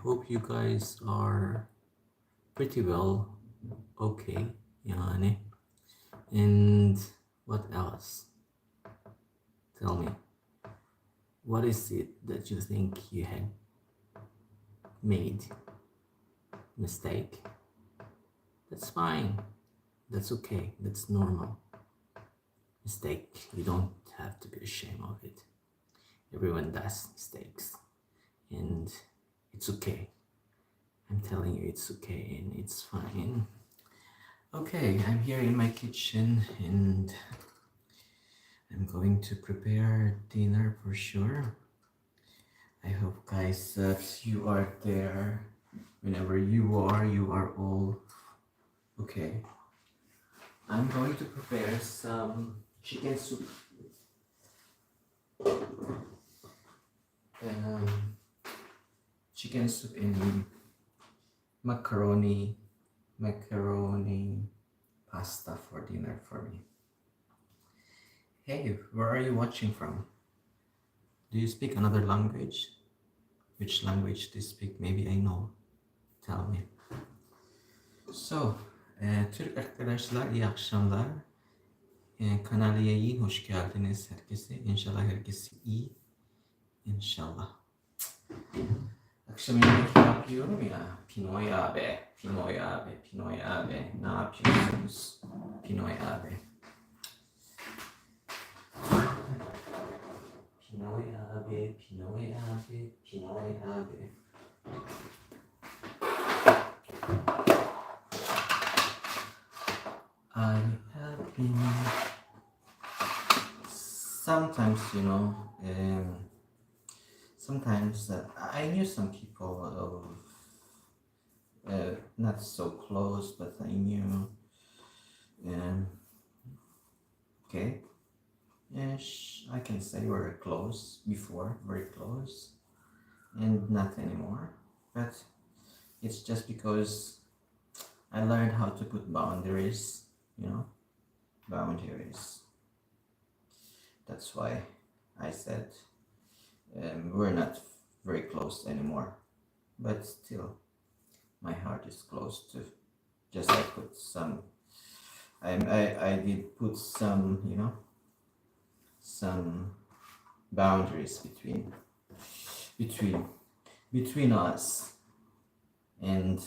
hope you guys are pretty well. Okay, yani. And what else? Tell me, what is it that you think you had made mistake? That's fine. That's okay. That's normal. Mistake. You don't have to be ashamed of it. Everyone does mistakes, and it's okay. I'm telling you, it's okay and it's fine. Okay, I'm here in my kitchen and I'm going to prepare dinner for sure. I hope, guys, that you are there. Whenever you are all okay. I'm going to prepare some chicken soup. Chicken soup and macaroni pasta for dinner for me. Hey, where are you watching from? Do you speak another language? Which language do you speak? Maybe I know. Tell me. So, Türk arkadaşlar iyi akşamlar. Kanal yayın hoş geldiniz herkese. İnşallah herkes iyi. İnşallah. Akşam yemek yapıyorum ya. Pinoy abi. Ne yapıyorsunuz? Pinoy abi. Pinoy abi. I have been sometimes, sometimes I knew some people not so close, but I knew, okay, yes, I can say we're close before, very close, and not anymore, but it's just because I learned how to put boundaries, boundaries. That's why I said we're not very close anymore, but still my heart is close to. Just I put some, I did put some, some boundaries between us. And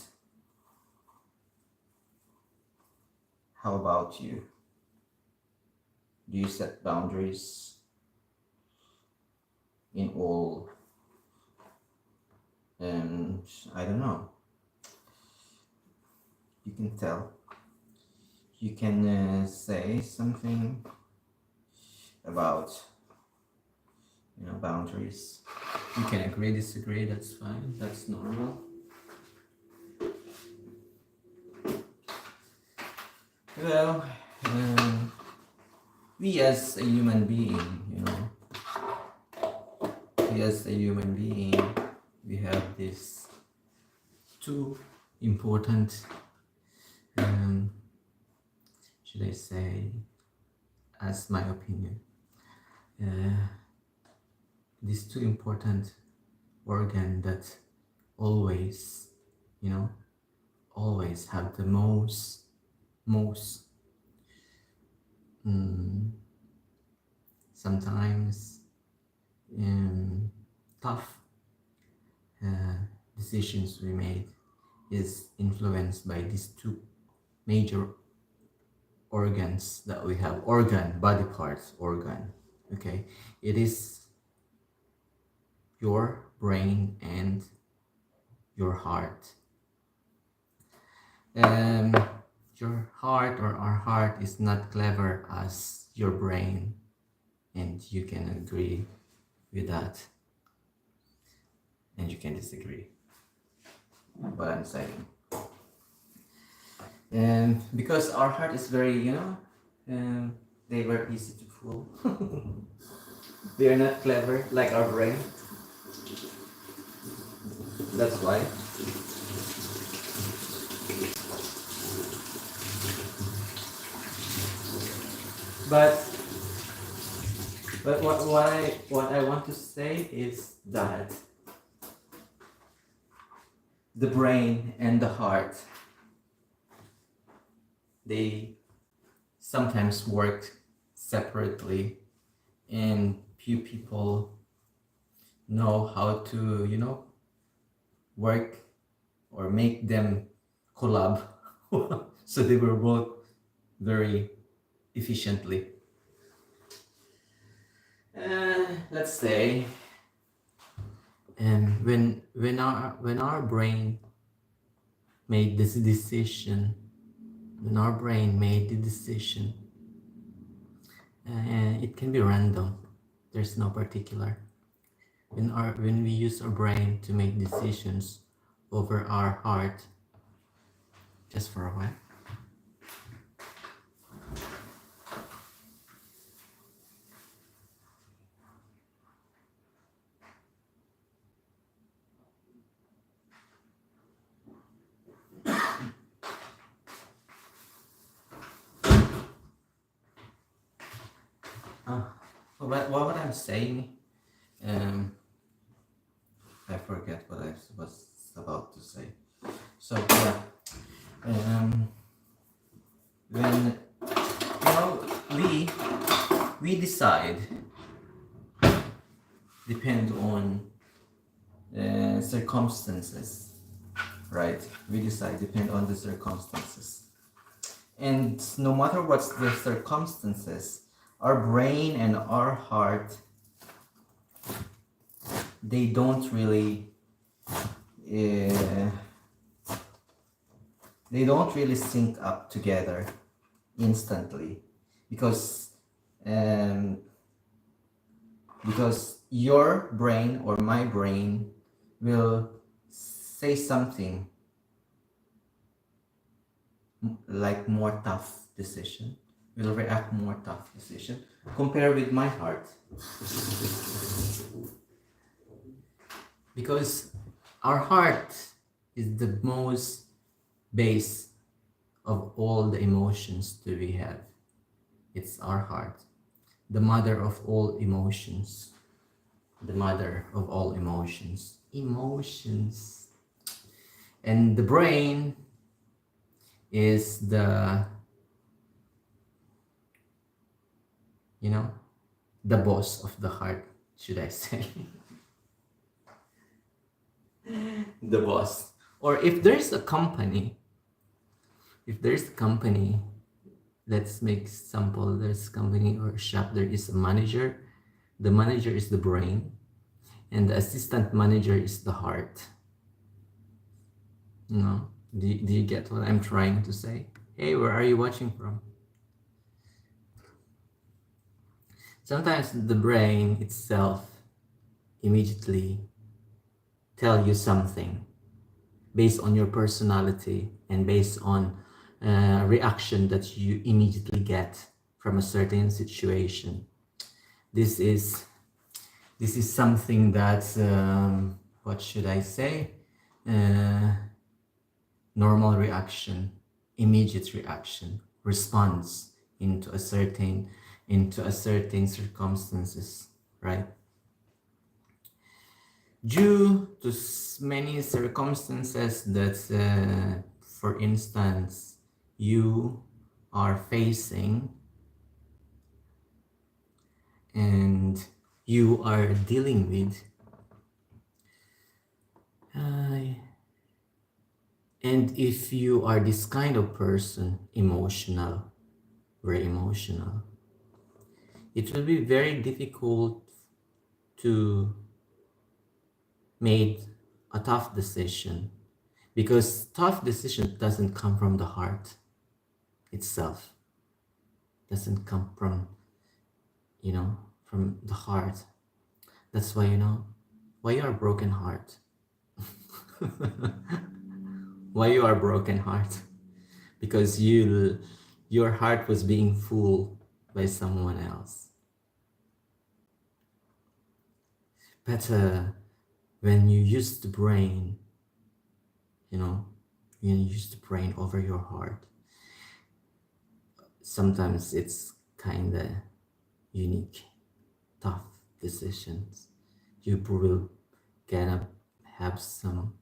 how about you? Do you set boundaries in all? I don't know. You can tell. You can say something about, boundaries. You can agree, disagree. That's fine. That's normal. Well, we as a human being, we have these two important, should I say, as my opinion, these two important organ that always, always have the most sometimes tough decisions we made is influenced by these two major organs that we have. Body parts, okay? It is your brain and your heart. Your heart or our heart is not clever as your brain, and you can agree with that, and you can disagree what I'm saying. And because our heart is very, they were easy to fool. They are not clever like our brain. That's why. But what I want to say is that the brain and the heart, they sometimes work separately, and few people know how to, work or make them collab so they will work very efficiently. Let's say, and when our brain made this decision, when our brain made the decision, it can be random. There's no particular. When we use our brain to make decisions over our heart, just for a while. What I'm saying, I forget what I was about to say. So yeah, when we decide, depend on circumstances, right? We decide depend on the circumstances, and no matter what's the circumstances, our brain and our heart, they don't really sync up together instantly, because your brain or my brain will say something like more tough decision, will react more tough decision compared with my heart, because our heart is the most base of all the emotions that we have. It's our heart, the mother of all emotions, the mother of all emotions. And the brain is the the boss of the heart, should I say. The boss. Or if there's a company, let's make example, there's a company or a shop, there is a manager. The manager is the brain, and the assistant manager is the heart. Do you get what I'm trying to say? Hey, where are you watching from? Sometimes the brain itself immediately tell you something based on your personality and based on reaction that you immediately get from a certain situation. This is something that what should I say? Normal reaction, immediate reaction, response into a certain circumstances, right? Due to many circumstances that, for instance, you are facing and you are dealing with, and if you are this kind of person, emotional, very emotional, it will be very difficult to make a tough decision, because tough decision doesn't come from the heart itself, doesn't come from from the heart. That's why why you are broken heart. Why you are broken heart? Because your heart was being fooled by someone else. But when you use the brain, you use the brain over your heart, sometimes it's kind of unique, tough decisions. You will gonna have some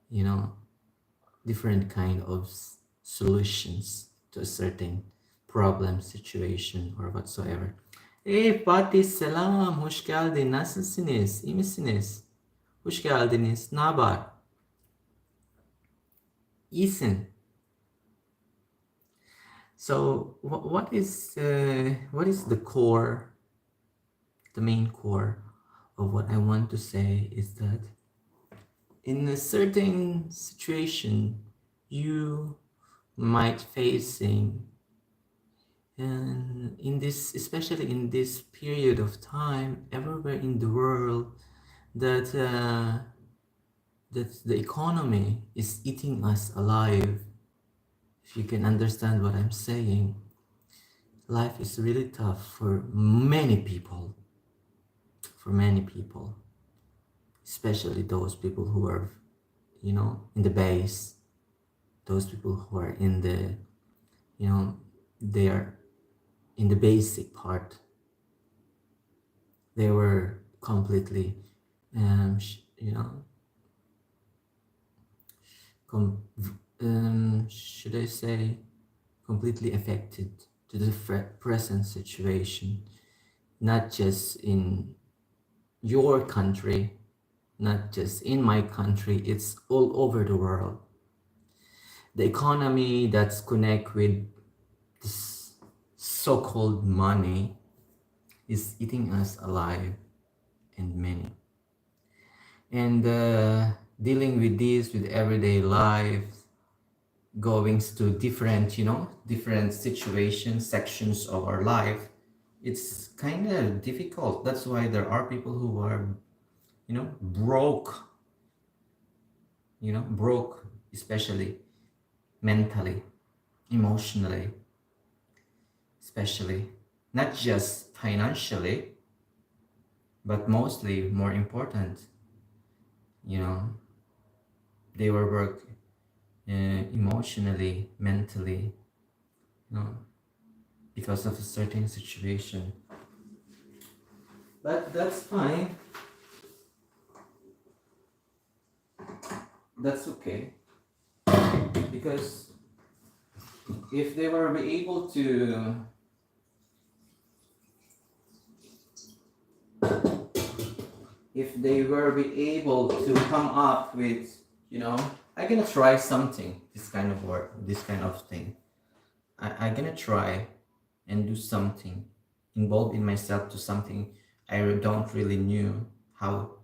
you know, different kind of solutions to a certain problem, situation, or whatsoever. Fatih selam, hoş geldin. Nasılsınız? İyi misiniz? Hoş geldiniz. Ne haber? İyisin. So, what is the core, the main core of what I want to say is that in a certain situation you might facing, and in this, especially in this period of time, everywhere in the world, that that the economy is eating us alive. If you can understand what I'm saying, life is really tough for many people, especially those people who are, in the base, those people who are in the, they are in the basic part. They were completely, should I say, completely affected to the present situation, not just in your country, not just in my country, it's all over the world. The economy that's connect with this so-called money is eating us alive, and many. And dealing with this, with everyday life, going to different, different situations, sections of our life, it's kind of difficult. That's why there are people who are, broke, broke, especially mentally, emotionally, especially, not just financially, but mostly more important, they were broke emotionally, mentally, because of a certain situation. But that's fine. That's okay. Because if they were able to come up with, I'm gonna try something, this kind of work, this kind of thing. I'm gonna try and do something, involve in myself to something I don't really knew how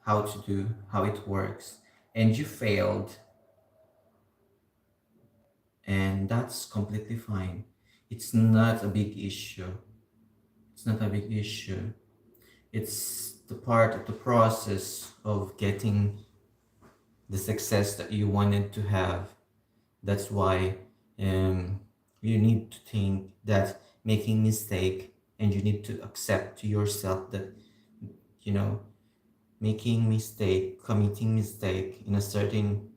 to do, how it works, and you failed, and that's completely fine. It's not a big issue. It's not a big issue. It's the part of the process of getting the success that you wanted to have. That's why you need to think that making mistake, and you need to accept to yourself that, making mistake, committing mistake in a certain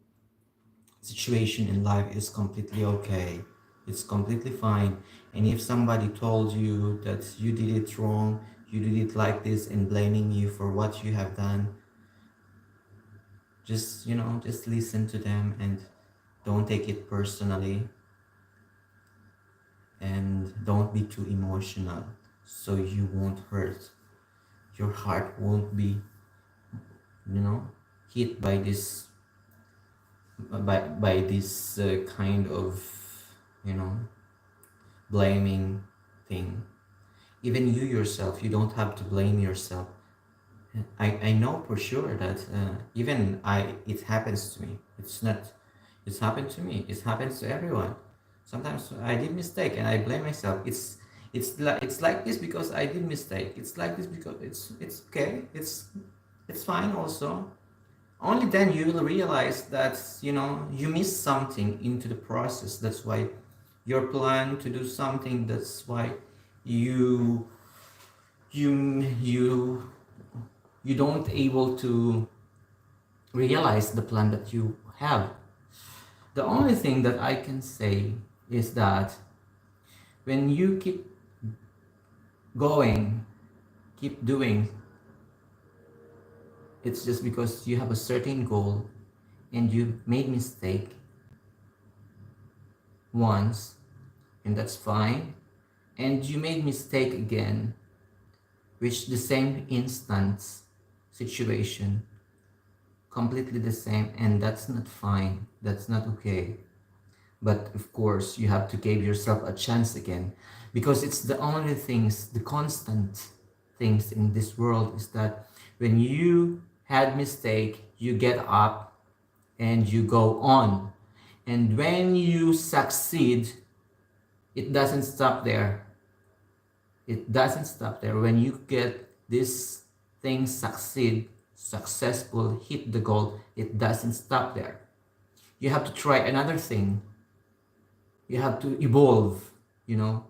situation in life is completely okay. It's completely fine. And if somebody told you that you did it wrong, you did it like this, and blaming you for what you have done, just just listen to them and don't take it personally, and don't be too emotional, so you won't hurt, your heart won't be hit by this kind of blaming thing. Even you yourself, you don't have to blame yourself. I know for sure that even it happens to me. It's happened to me. It happens to everyone. Sometimes I did mistake and I blame myself. It's like this because I did mistake. It's like this because it's okay. It's fine also. Only then you will realize that you missed something into the process. That's why your plan to do something. That's why you you you you don't able to realize the plan that you have. The only thing that I can say is that when you keep going, keep doing, it's just because you have a certain goal, and you made mistake once, and that's fine, and you made mistake again, which the same instance, situation, completely the same, and that's not fine, that's not okay. But of course you have to give yourself a chance again, because it's the only things, the constant things in this world is that when you had mistake, you get up and you go on. And when you succeed, it doesn't stop there. It doesn't stop there. When you get this thing succeed, successful, hit the goal, it doesn't stop there. You have to try another thing. You have to evolve, you know.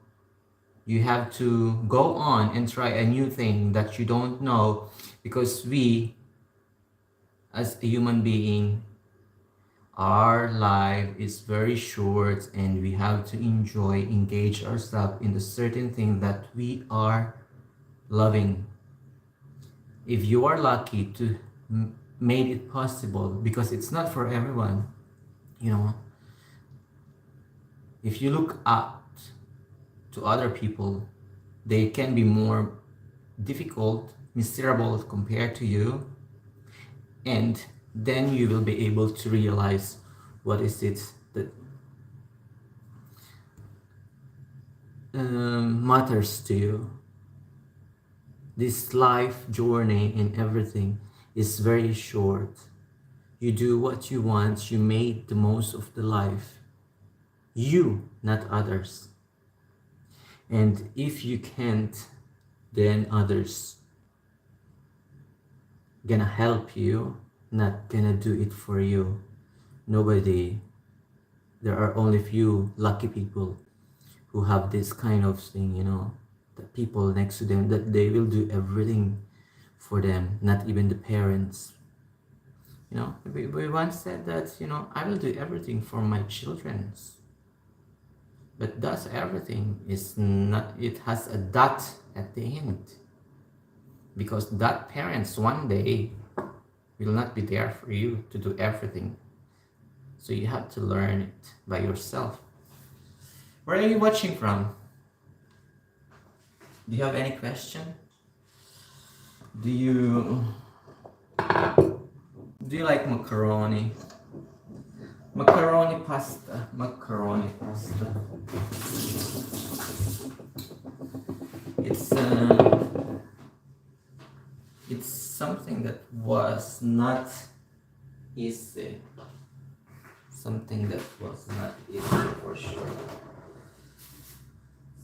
You have to go on and try a new thing that you don't know, because we, as a human being, our life is very short, and we have to enjoy, engage ourselves in the certain thing that we are loving. If you are lucky to made it possible, because it's not for everyone, you know. If you look up to other people, they can be more difficult, miserable compared to you, and then you will be able to realize what is it that matters to you. This life journey and everything is very short. You do what you want, you made the most of the life. You, not others. And if you can't, then others gonna help you, not gonna do it for you. Nobody. There are only few lucky people who have this kind of thing, you know, the people next to them, that they will do everything for them, not even the parents. You know, we once said that, you know, I will do everything for my children. But that's everything is not, it has a dot at the end. Because that parents one day will not be there for you to do everything. So you have to learn it by yourself. Where are you watching from? Do you have any question? Do you like macaroni? Macaroni pasta. Macaroni pasta. It's something that was not easy. Something that was not easy for sure.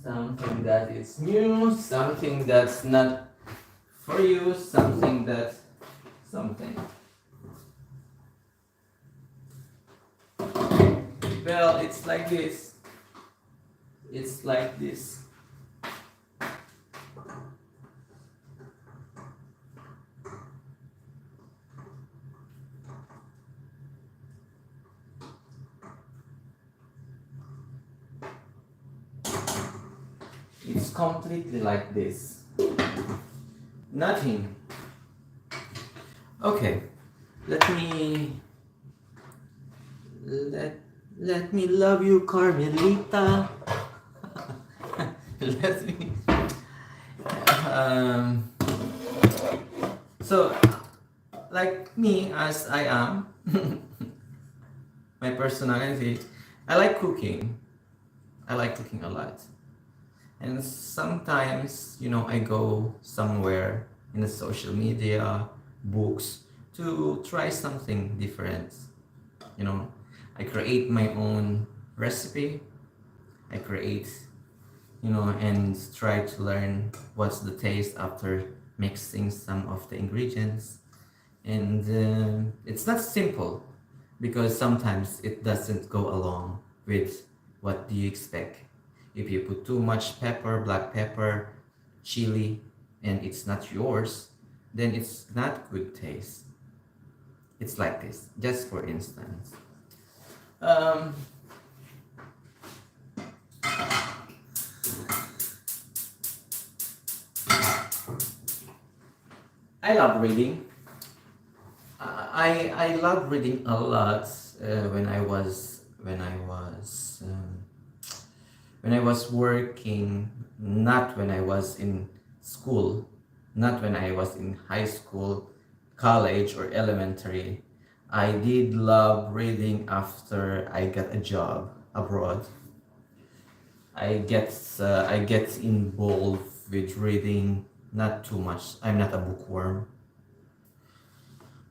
Something that is new, something that's not for you, something that's something. Well, it's like this. It's like this. It's completely like this. Nothing. Okay. Let me love you, Carmelita. Let me. So, like me as I am, my personality, I like cooking. I like cooking a lot. And sometimes, you know, I go somewhere in the social media, books, to try something different. You know, I create my own recipe. I create, you know, and try to learn what's the taste after mixing some of the ingredients. And it's not simple, because sometimes it doesn't go along with what do you expect. If you put too much pepper, black pepper, chili, and it's not yours, then it's not good taste. It's like this, just for instance. I love reading. I love reading a lot when I was working, not when I was in school, not when I was in high school, college, or elementary. I did love reading after I got a job abroad. I get involved with reading, not too much. I'm not a bookworm.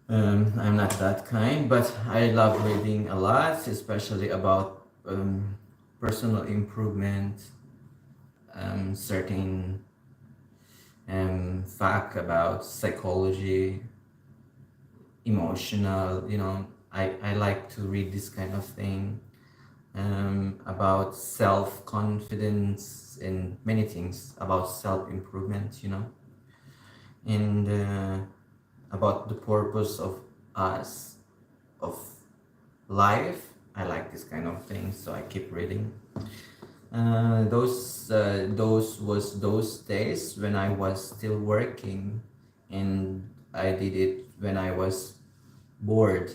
I'm not that kind, but I love reading a lot, especially about personal improvement, certain fact about psychology, emotional. I like to read this kind of thing, about self confidence and many things about self improvement. And about the purpose of us, of life. I like this kind of things, so I keep reading. Those days when I was still working, and I did it when I was bored,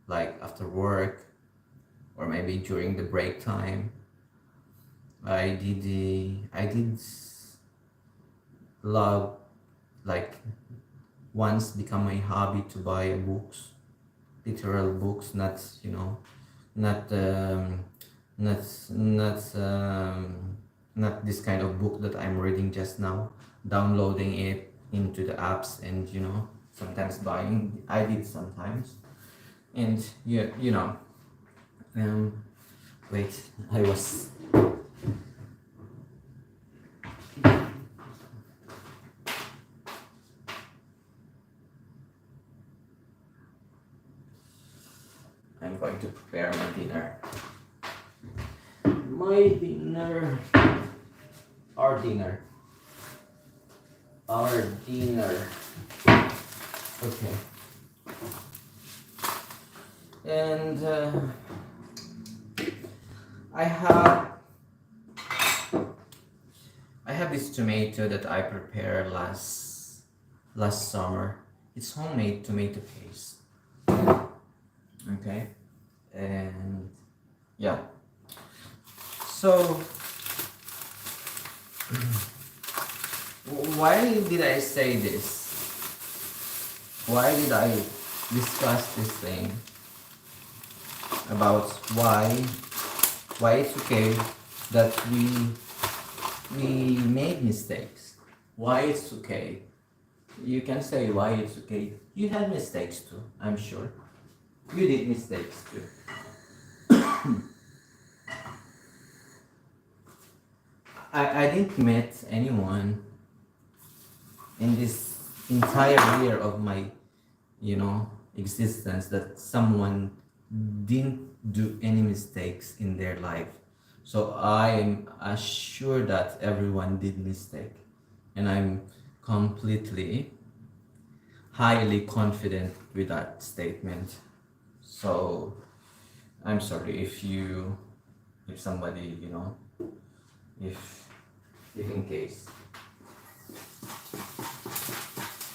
like after work or maybe during the break time. I did love, like, once become my hobby to buy books, literal books, not not not not not this kind of book that I'm reading just now, downloading it into the apps and sometimes buying. I did sometimes. And um wait, I'm going to prepare my dinner. My dinner. Our dinner. Our dinner. Okay. And I have this tomato that I prepared last summer. It's homemade tomato paste. Okay. And yeah. So why did I say this? Why did I discuss this thing about why it's okay that we made mistakes? Why it's okay? You can say why it's okay. You had mistakes too, I'm sure. You did mistakes too. I didn't meet anyone in this entire year of my existence that someone didn't do any mistakes in their life. So I'm assured that everyone did mistake, and I'm completely highly confident with that statement. So I'm sorry if somebody, if in case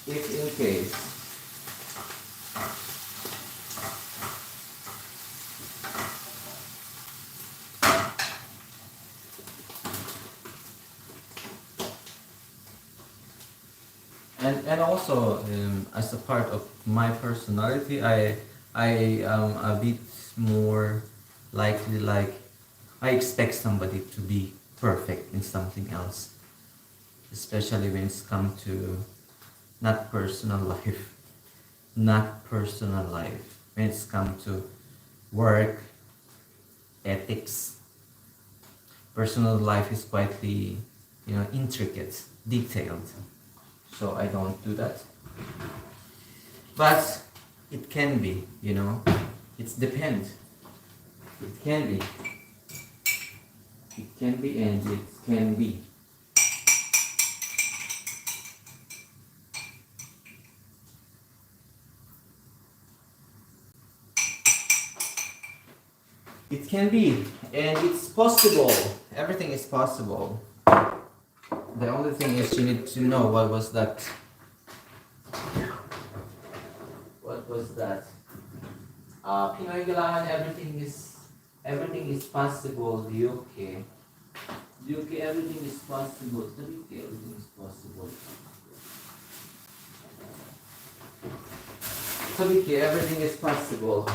if in case and also, as a part of my personality, I am a bit more likely, like, I expect somebody to be perfect in something else, especially when it's come to not personal life, not personal life. When it's come to work, ethics, personal life is quite intricate, detailed. So I don't do that. But it can be, it's depends. It can be. It can be and it can be. It can be, and it's possible. Everything is possible. The only thing is you need to know what was was that? Pinoy Galaan, everything is possible. The UK. The UK, everything is possible. The UK, everything is possible. The UK, everything is possible.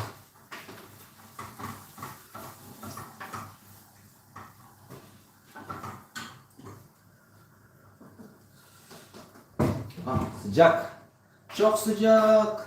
Sejak. Çok sejak.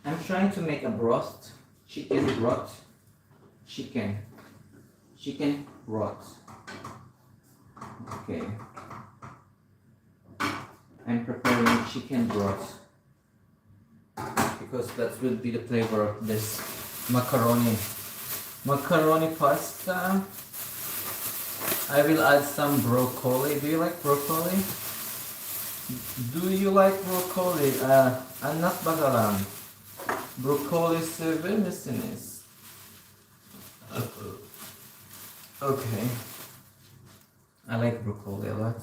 I'm trying to make a broth, chicken broth, chicken broth. Okay, I'm preparing chicken broth because that will be the flavor of this macaroni pasta. I will add some broccoli. Do you like broccoli? Do you like broccoli? Anak bagalan. Broccoli sevimlisiniz. Okay. I like broccoli a lot.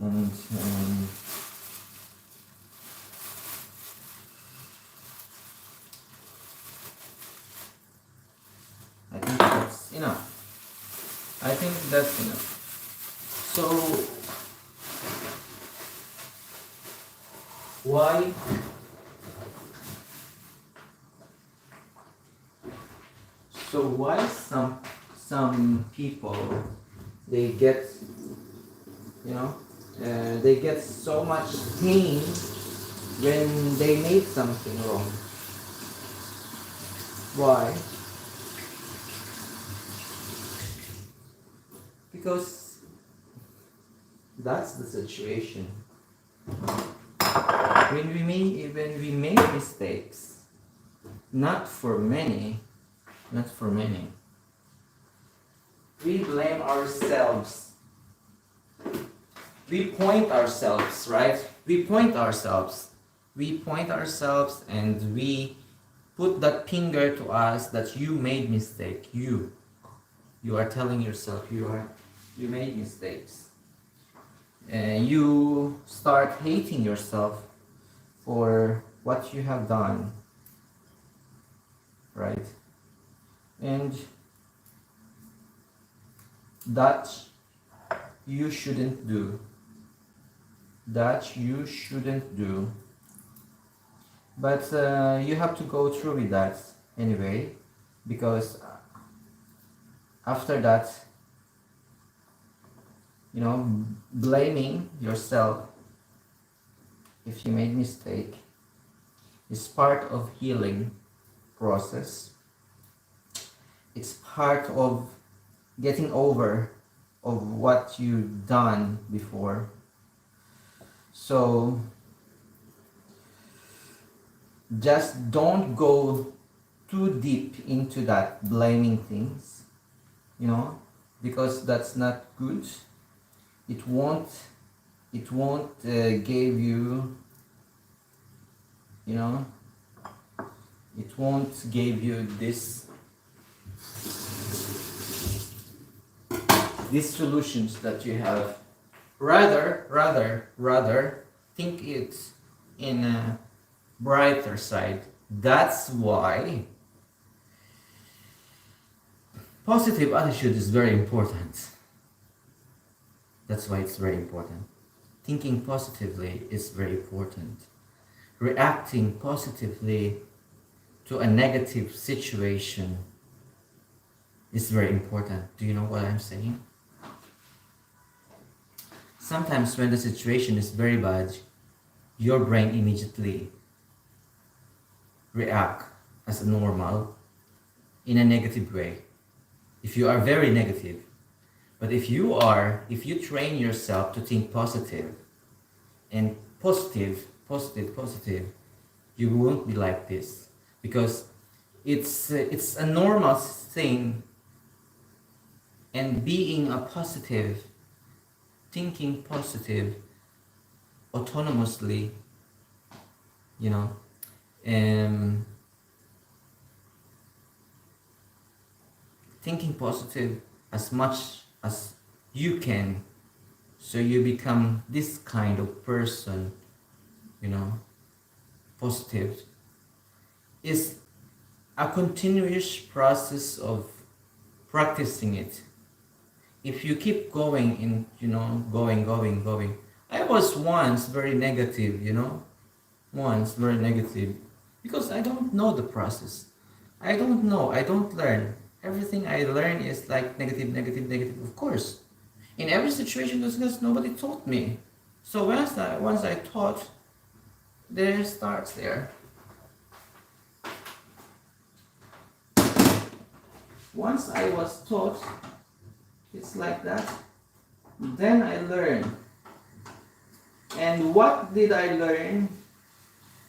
And I think that's enough. I think that's enough. So why some people they get they get so much pain when they made something wrong? Why? Because that's the situation. When we make mistakes, not for many, we blame ourselves. We point ourselves, right? We point ourselves and we put that finger to us that you made mistake. You are telling yourself you made mistakes. And you start hating yourself for what you have done, right? And that you shouldn't do. But you have to go through with that anyway, because after that, blaming yourself if you made mistake is part of healing process. It's part of getting over of what you've done before. So just don't go too deep into that blaming things, because that's not good. It won't give you, it won't give you these solutions that you have. Rather think it in a brighter side. That's why positive attitude is very important. That's why it's very important. Thinking positively is very important. Reacting positively to a negative situation is very important. Do you know what I'm saying? Sometimes when the situation is very bad, your brain immediately react as normal in a negative way, if you are very negative. But if you train yourself to think positive and positive, you won't be like this, because it's a normal thing, and being a positive, thinking positive autonomously, you know, um, thinking positive as much as you can, so you become this kind of person, you know, positive, is a continuous process of practicing it. If you keep going in, going. I was once very negative, once very negative, because I don't know the process. I don't know, I don't learn. Everything I learn is like negative, negative, negative, of course. In every situation, because nobody taught me. So once I taught, there starts there. Once I was taught, it's like that. Then I learned. And what did I learn?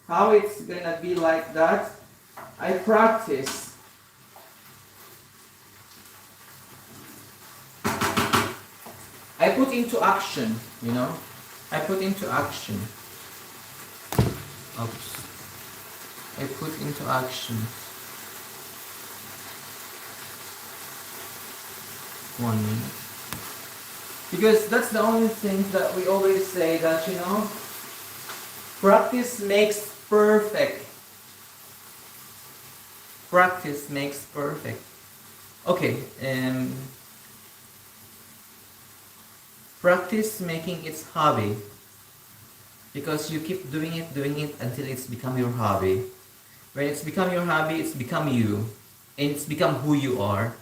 How it's gonna be like that? I practice. I put into action, I put into action. Oops. I put into action. 1 minute. Because that's the only thing that we always say, that practice makes perfect. Practice makes perfect. Okay, practice making its hobby, because you keep doing it until it's become your hobby. When it's become your hobby, it's become you, and it's become who you are.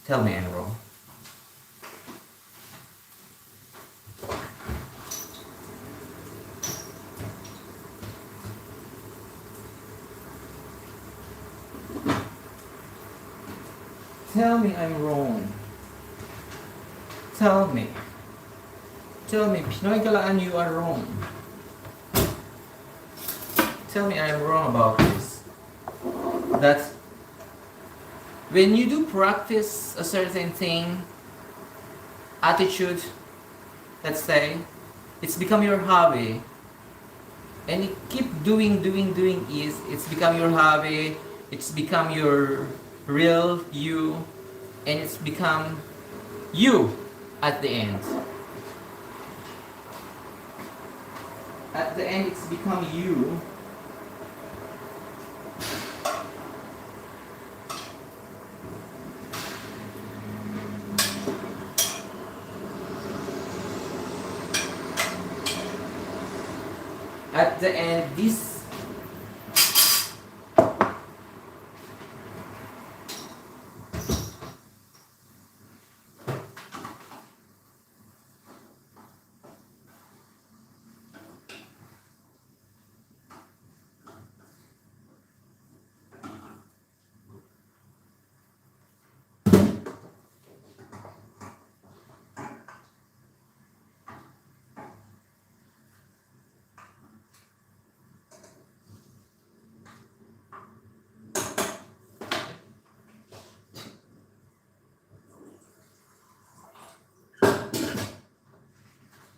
Tell me I'm wrong. Tell me I'm wrong. Tell me, Pinoy Galaan, you are wrong. Tell me I'm wrong about this. That when you do practice a certain thing, attitude, let's say, it's become your hobby, and you keep doing, it's become your hobby, it's become your real you, and it's become you at the end. At the end, it's become you. At the end, this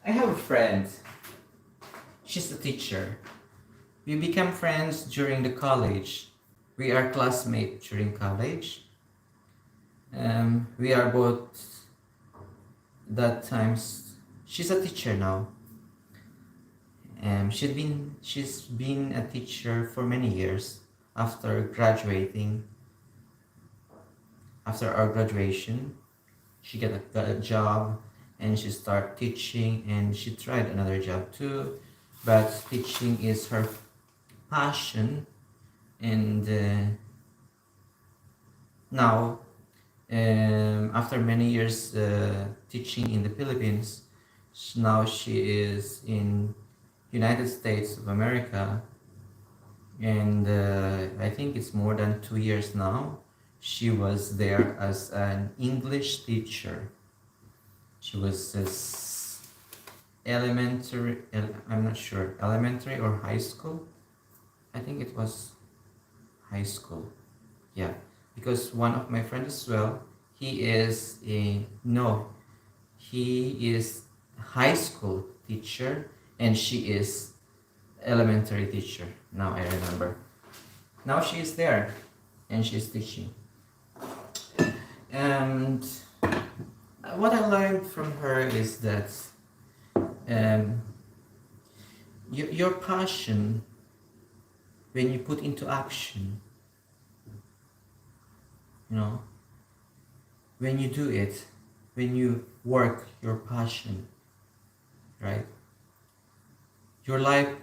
I have a friend. She's a teacher. We became friends during the college. We are classmates during college. We are both that times. She's a teacher now. She's been a teacher for many years after graduating. After our graduation, she got a job, and she started teaching, and she tried another job too, but teaching is her passion. And now, after many years teaching in the Philippines, now she is in United States of America, and I think it's more than 2 years now. She was there as an English teacher. She was this elementary, I'm not sure, elementary or high school. I think it was high school. Yeah, because one of my friends as well, he is a no, he is high school teacher and she is elementary teacher. Now I remember. Now she is there and she's teaching. And what I learned from her is that um, your passion, when you put into action, you know, when you do it, when you work your passion, right, your life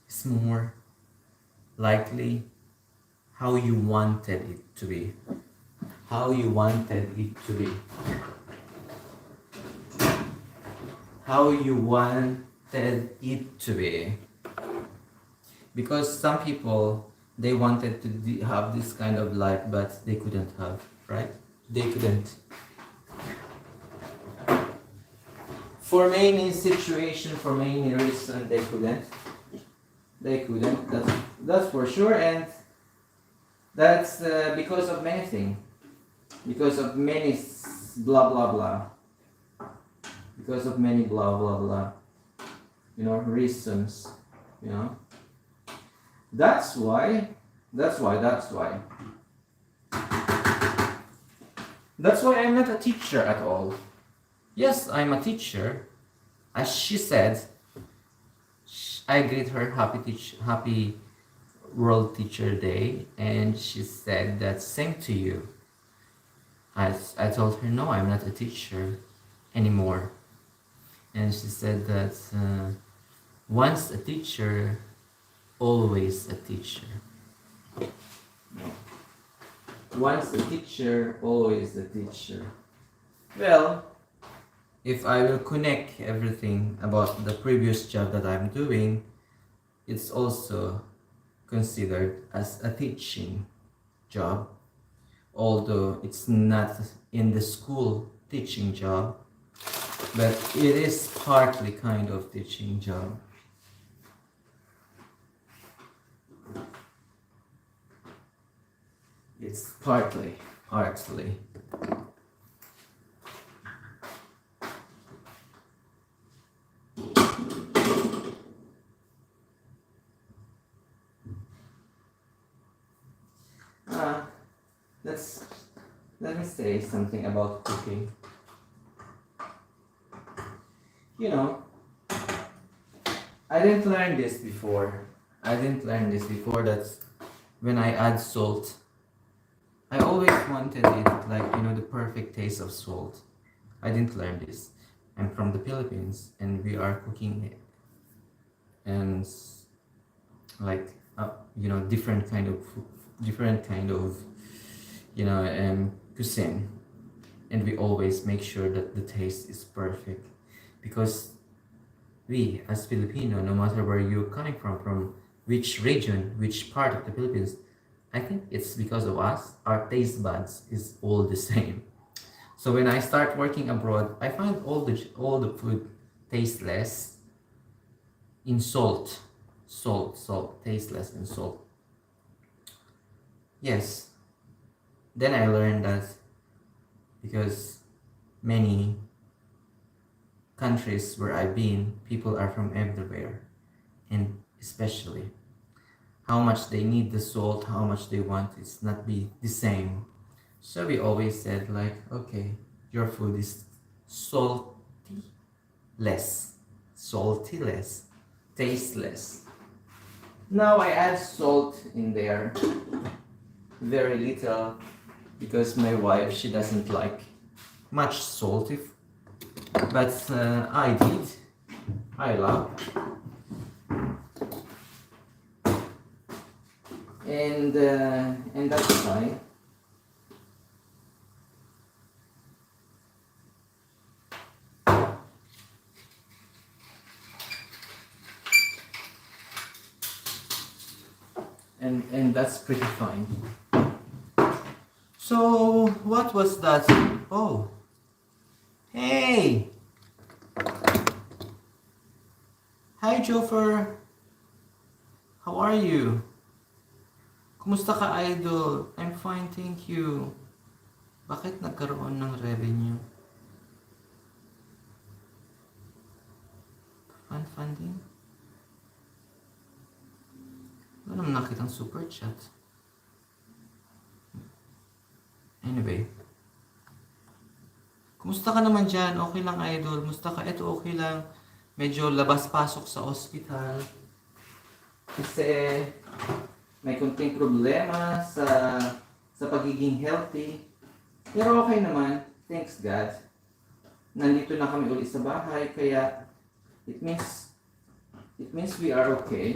is more likely how you wanted it to be. How you wanted it to be. How you wanted it to be. Because some people, they wanted to have this kind of life, but they couldn't have, right? They couldn't. For many situations, for many reasons, they couldn't. They couldn't, that's for sure, and that's because of many things. Because of many blah blah blah. Because of many blah blah blah. You know, reasons, you know. That's why I'm not a teacher at all. Yes, I'm a teacher. As she said, I greet her happy World Teacher Day, and she said that same to you. I told her no, I'm not a teacher anymore, and she said that once a teacher, always a teacher. No. Once a teacher, always a teacher. Well, if I will connect everything about the previous job that I'm doing, it's also considered as a teaching job, although it's not in the school teaching job, but it is partly kind of teaching job. It's partly. Let me say something about cooking. You know, I didn't learn this before. That when I add salt, I always wanted it like, you know, the perfect taste of salt. I didn't learn this. I'm from the Philippines and we are cooking it. And like, you know, different kind of, you know, cuisine. And we always make sure that the taste is perfect. Because we, as Filipino, no matter where you're coming from which region, which part of the Philippines, I think it's because of us, our taste buds is all the same. So when I start working abroad, I find all the food tasteless in salt, tasteless in salt. Yes. Then I learned that because many countries where I've been, people are from everywhere, and especially how much they need the salt, how much they want it's not be the same. So we always said like, okay, your food is salty less, tasteless. Now I add salt in there, very little, because my wife, she doesn't like much salt, but I love, and that's fine. And that's pretty fine. So what was that? Oh, hey, hi Jofer, how are you? Kumusta ka, idol? I'm fine, thank you. Bakit nagkaroon ng revenue? Funding? Wala naman nakitang super chat. Anyway. Kumusta ka naman dyan? Okay lang, idol. Kumusta ka? Ito okay lang. Medyo labas-pasok sa ospital. Kasi may kunting problema sa pagiging healthy. Pero okay naman. Thanks God. Nandito na kami ulit sa bahay. Kaya it means we are okay.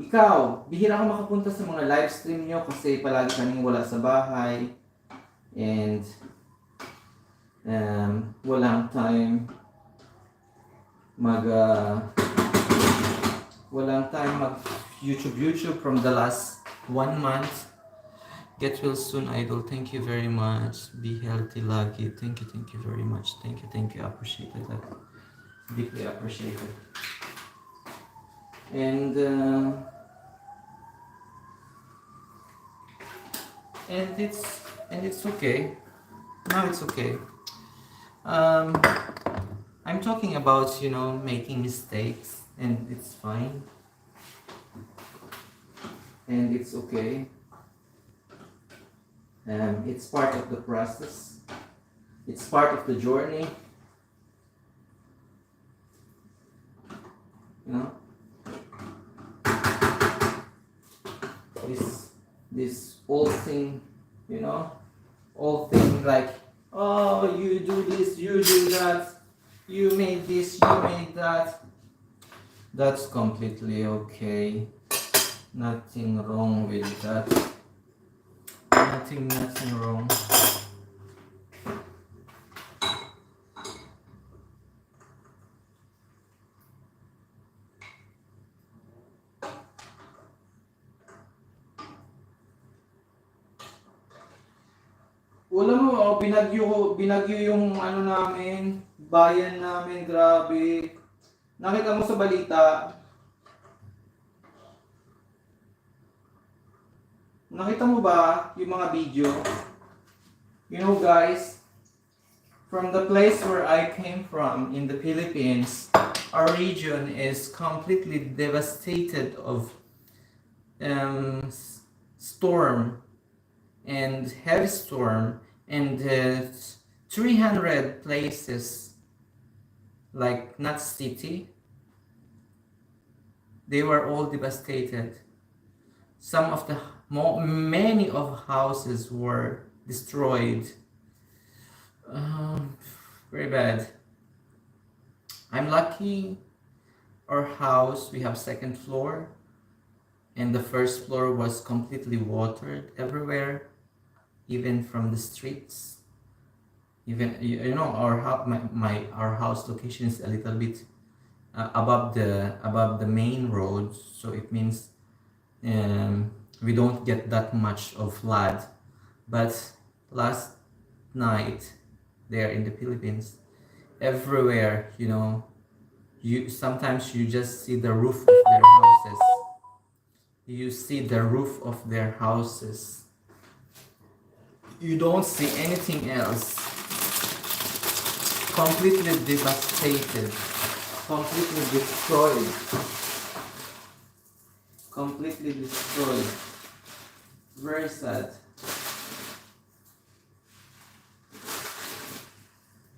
Ikaw, bihira ka makapunta sa mga live stream nyo kasi palagi kaming wala sa bahay. And walang time mag YouTube from the last 1 month. Get well soon, idol. Thank you very much. Be healthy, lagi. Thank you very much. Thank you. Appreciate that. Deeply appreciate it. And it's okay. Now it's okay. I'm talking about, making mistakes, and it's fine. And it's okay. It's part of the process. It's part of the journey. This old thing, old thing like, oh, you do this, you do that, you made this, you made that. That's completely okay. Nothing wrong with that. Nothing wrong. Wala mo, binagyo yung namin, bayan namin, grabe. Nakita mo sa balita? Nakita mo ba yung mga video? Guys, from the place where I came from in the Philippines, our region is completely devastated of storm and heavy storm, and 300 places, like not city, they were all devastated. Some of the many of houses were destroyed. Very bad. I'm lucky. Our house, we have second floor, and the first floor was completely watered everywhere, even from the streets. Even our house location is a little bit above the main road, so it means we don't get that much of flood. But last night there in the Philippines, everywhere, sometimes you just see the roof of their houses. You see the roof of their houses. You don't see anything else. Completely devastated. Completely destroyed. Completely destroyed. Very sad.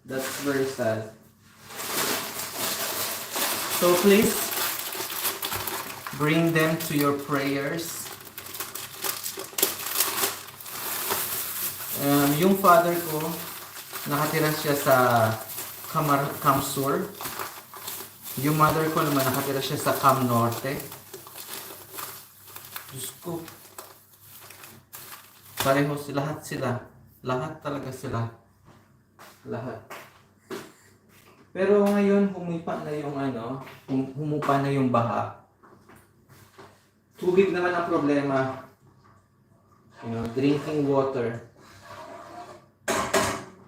That's very sad. So please bring them to your prayers. Yung father ko, nakatira siya sa Camsur. Yung mother ko naman, nakatira siya sa Cam Norte. Diyos ko. Pareho lahat sila. Lahat talaga sila. Lahat. Pero ngayon, humipa na yung humupa na yung baha. Tubig naman ang problema. Drinking water.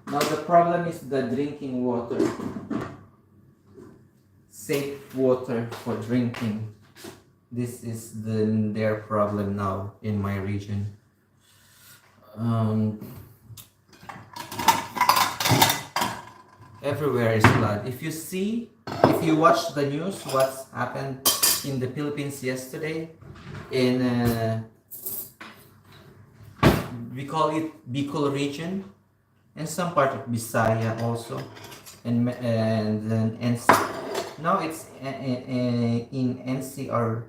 Now the problem is the drinking water. Safe water for drinking. This is their problem now in my region. Everywhere is flood. If you watch the news, what's happened in the Philippines yesterday, in we call it Bicol region, and some part of Bisaya also, and then now it's in NCR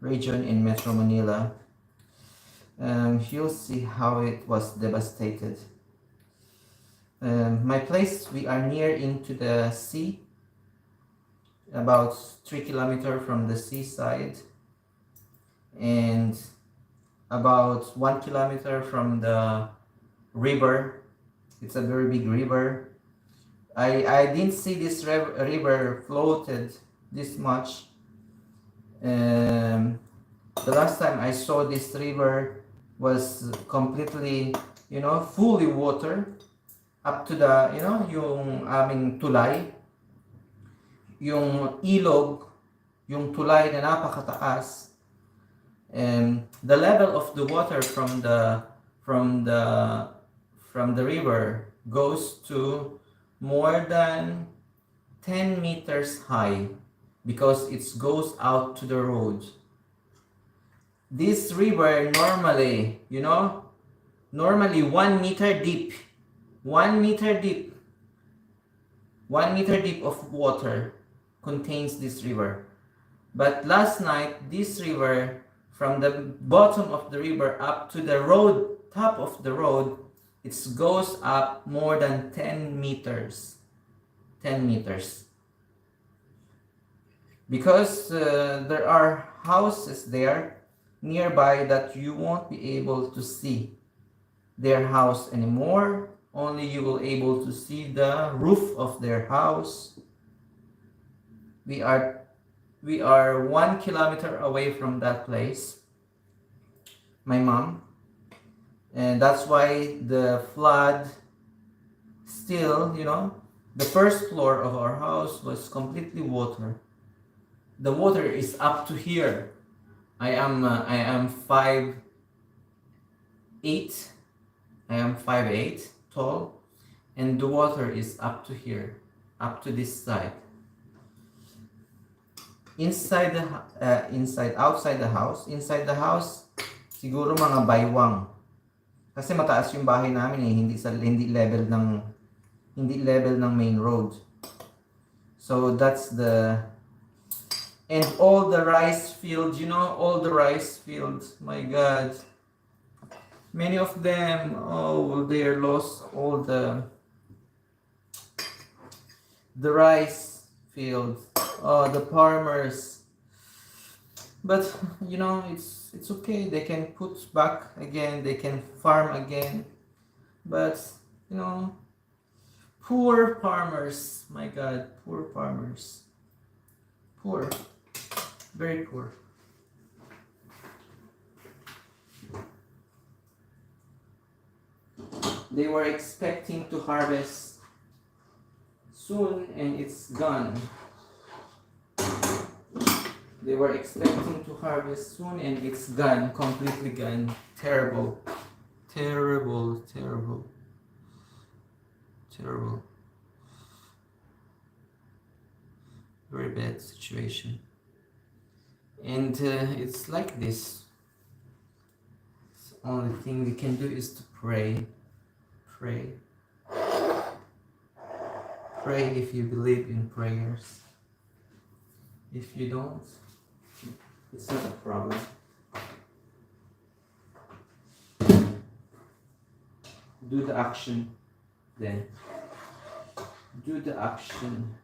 region in Metro Manila. You'll see how it was devastated. My place, we are near into the sea, about 3 kilometers from the seaside, and about 1 kilometer from the river. It's a very big river. I didn't see this river floated this much. The last time I saw this river was completely, fully water. Up to the, yung aming tulay, yung ilog, yung tulay na napakataas, and the level of the water from the river goes to more than 10 meters high because it goes out to the road. This river normally, 1 meter deep. 1 meter deep. 1 meter deep of water contains this river. But last night, this river, from the bottom of the river up to the road, top of the road, it goes up more than 10 meters. 10 meters. Because there are houses there nearby that you won't be able to see their house anymore. Only you will able to see the roof of their house. We are 1 kilometer away from that place, my mom, and that's why the flood still, the first floor of our house was completely water. The water is up to here. I am 5'8". I am 5'8" tall, and the water is up to here, up to this side. Outside the house, siguro mga baywang. Kasi mataas yung bahay namin hindi level ng main road. So that's and all the rice fields, all the rice fields, my God. Many of them, they lost all the rice fields, the farmers. But it's okay. They can put back again. They can farm again. But poor farmers. My God, poor farmers. Poor, very poor. They were expecting to harvest soon and it's gone. They were expecting to harvest soon and it's gone, completely gone. Terrible. Terrible, terrible. Terrible. Very bad situation. And it's like this. The only thing we can do is to pray. Pray. Pray if you believe in prayers. If you don't, it's not a problem. Do the action then. Do the action.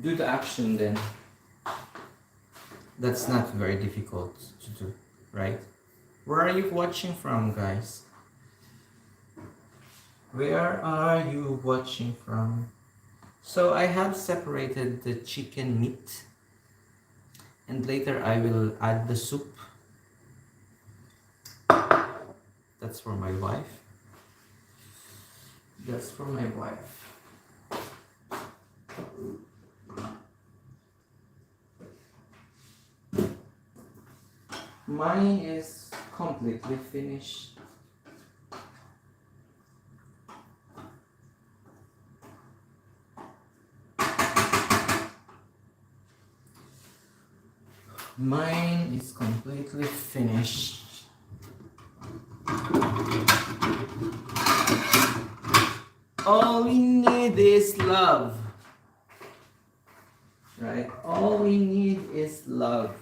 do the action then. That's not very difficult to do, right? Where are you watching from, guys? Where are you watching from? So I have separated the chicken meat, and later I will add the soup. That's for my wife. That's for my wife. Mine is completely finished. Mine is completely finished. All we need is love. Right? All we need is love.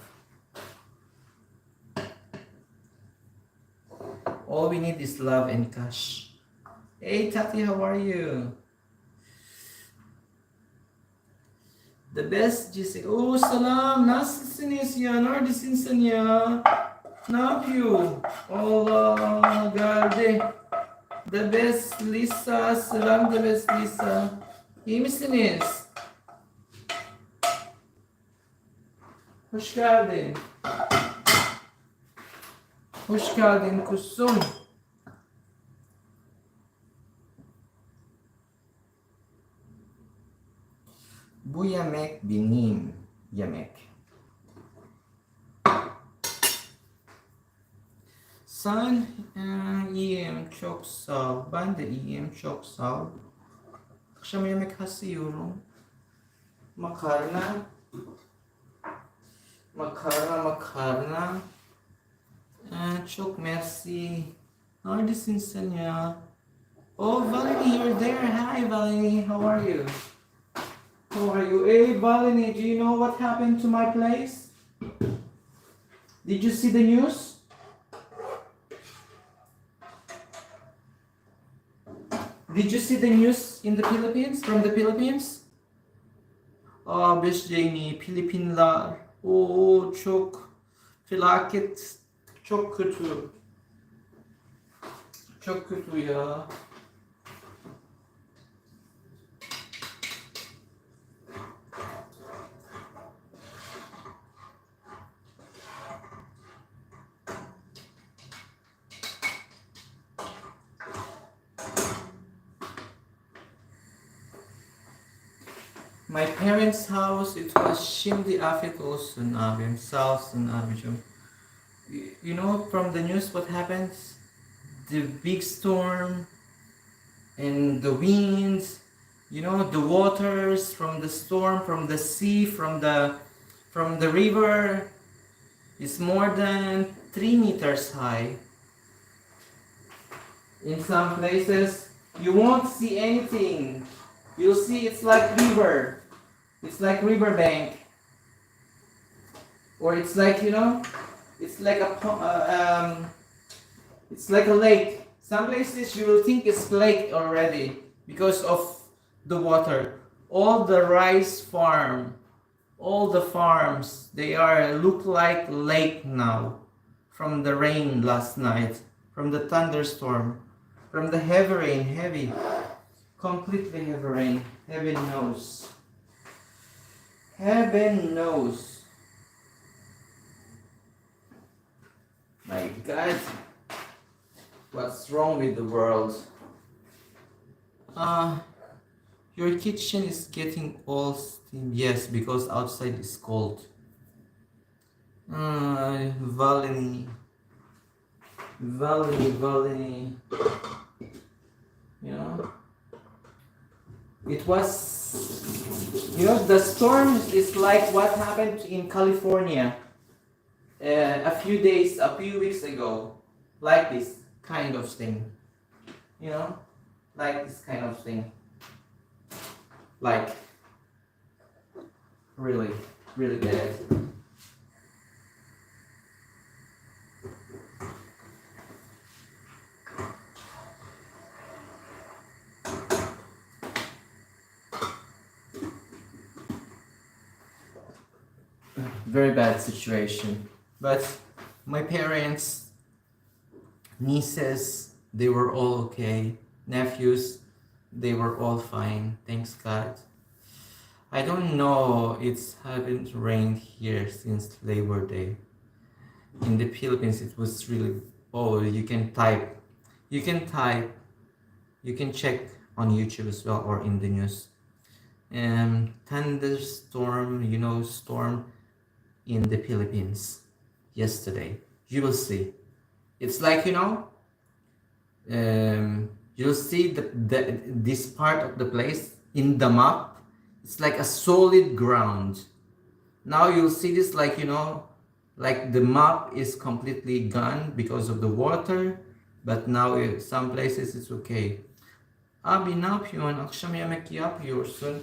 All we need is love and cash. Hey Tati, how are you? The best Jessica. Oh, salam. Nasılsınız ya? Neredesiniz sen ya? Ne yapıyor? Allah geldi. The best Lisa. Selam the best Lisa. İyi misiniz? Hoş geldin. Hoş geldin kuzum. Bu yemek benim yemek. Sen iyiyim, çok sağ ol. Ben de iyiyim, çok sağ ol. Akşam yemek yiyorum. Makarna. Çok mersi. Neredesin sen ya? Oh, Valerie, you're there. Hi, Valerie. How are you? How are you? Hey, Valerie, do you know what happened to my place? Did you see the news? Did you see the news in the Philippines? From the Philippines? Biz Jamie, Filipinler. Çok felaket. Çok kötü. Çok kötü ya. My parents' house, it was şimdi afiyet olsun abim, sağ olsun abicim. You know from the news what happens? The big storm and the winds, you know, the waters from the storm, from the sea, from the river is more than 3 meters high. In some places you won't see anything. You'll see it's like river. It's like riverbank. Or it's like, you know, it's like it's like a lake. Some places you will think it's lake already because of the water. All the rice farm, all the farms, they look like lake now from the rain last night, from the thunderstorm, from the heavy rain, completely heavy rain. Heaven knows. Heaven knows. My God, what's wrong with the world? Your kitchen is getting all steam. Yes, because outside is cold. Valerie. You know, it was, you know, the storm is like what happened in California a few weeks ago, like this kind of thing, you know, like this kind of thing, like really, really bad. very bad situation. But my parents, nieces, they were all okay. Nephews, they were all fine. Thanks God. I don't know. It's haven't rained here since Labor Day. In the Philippines, it was really. Oh, you can type. You can type. You can check on YouTube as well or in the news. Thunderstorm, storm in the Philippines yesterday. You will see. It's like you'll see this part of the place in the map. It's like a solid ground. Now you'll see this like like the map is completely gone because of the water. But now some places it's okay. Abi ne yapıyorsun? Akşam yemek yapıyorsun.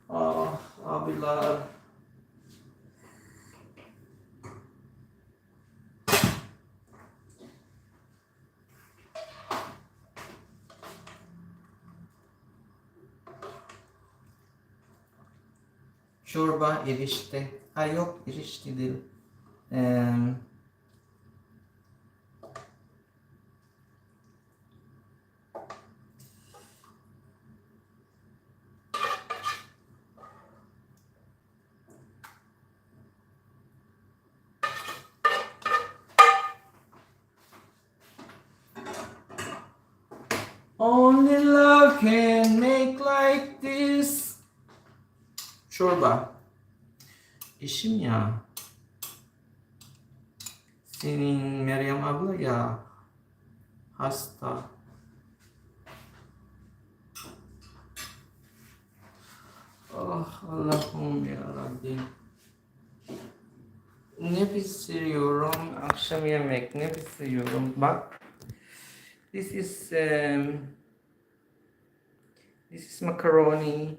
Ah abiler. Çorba, erişte. Ha yok, erişte değil. Only love can make like this. Çorba. Eşim ya. Senin Meryem abla ya. Hasta. Ah Allah'ım ya Rabbim. Ne pişiriyorum? Akşam yemek ne pişiriyorum? Bak. This is macaroni.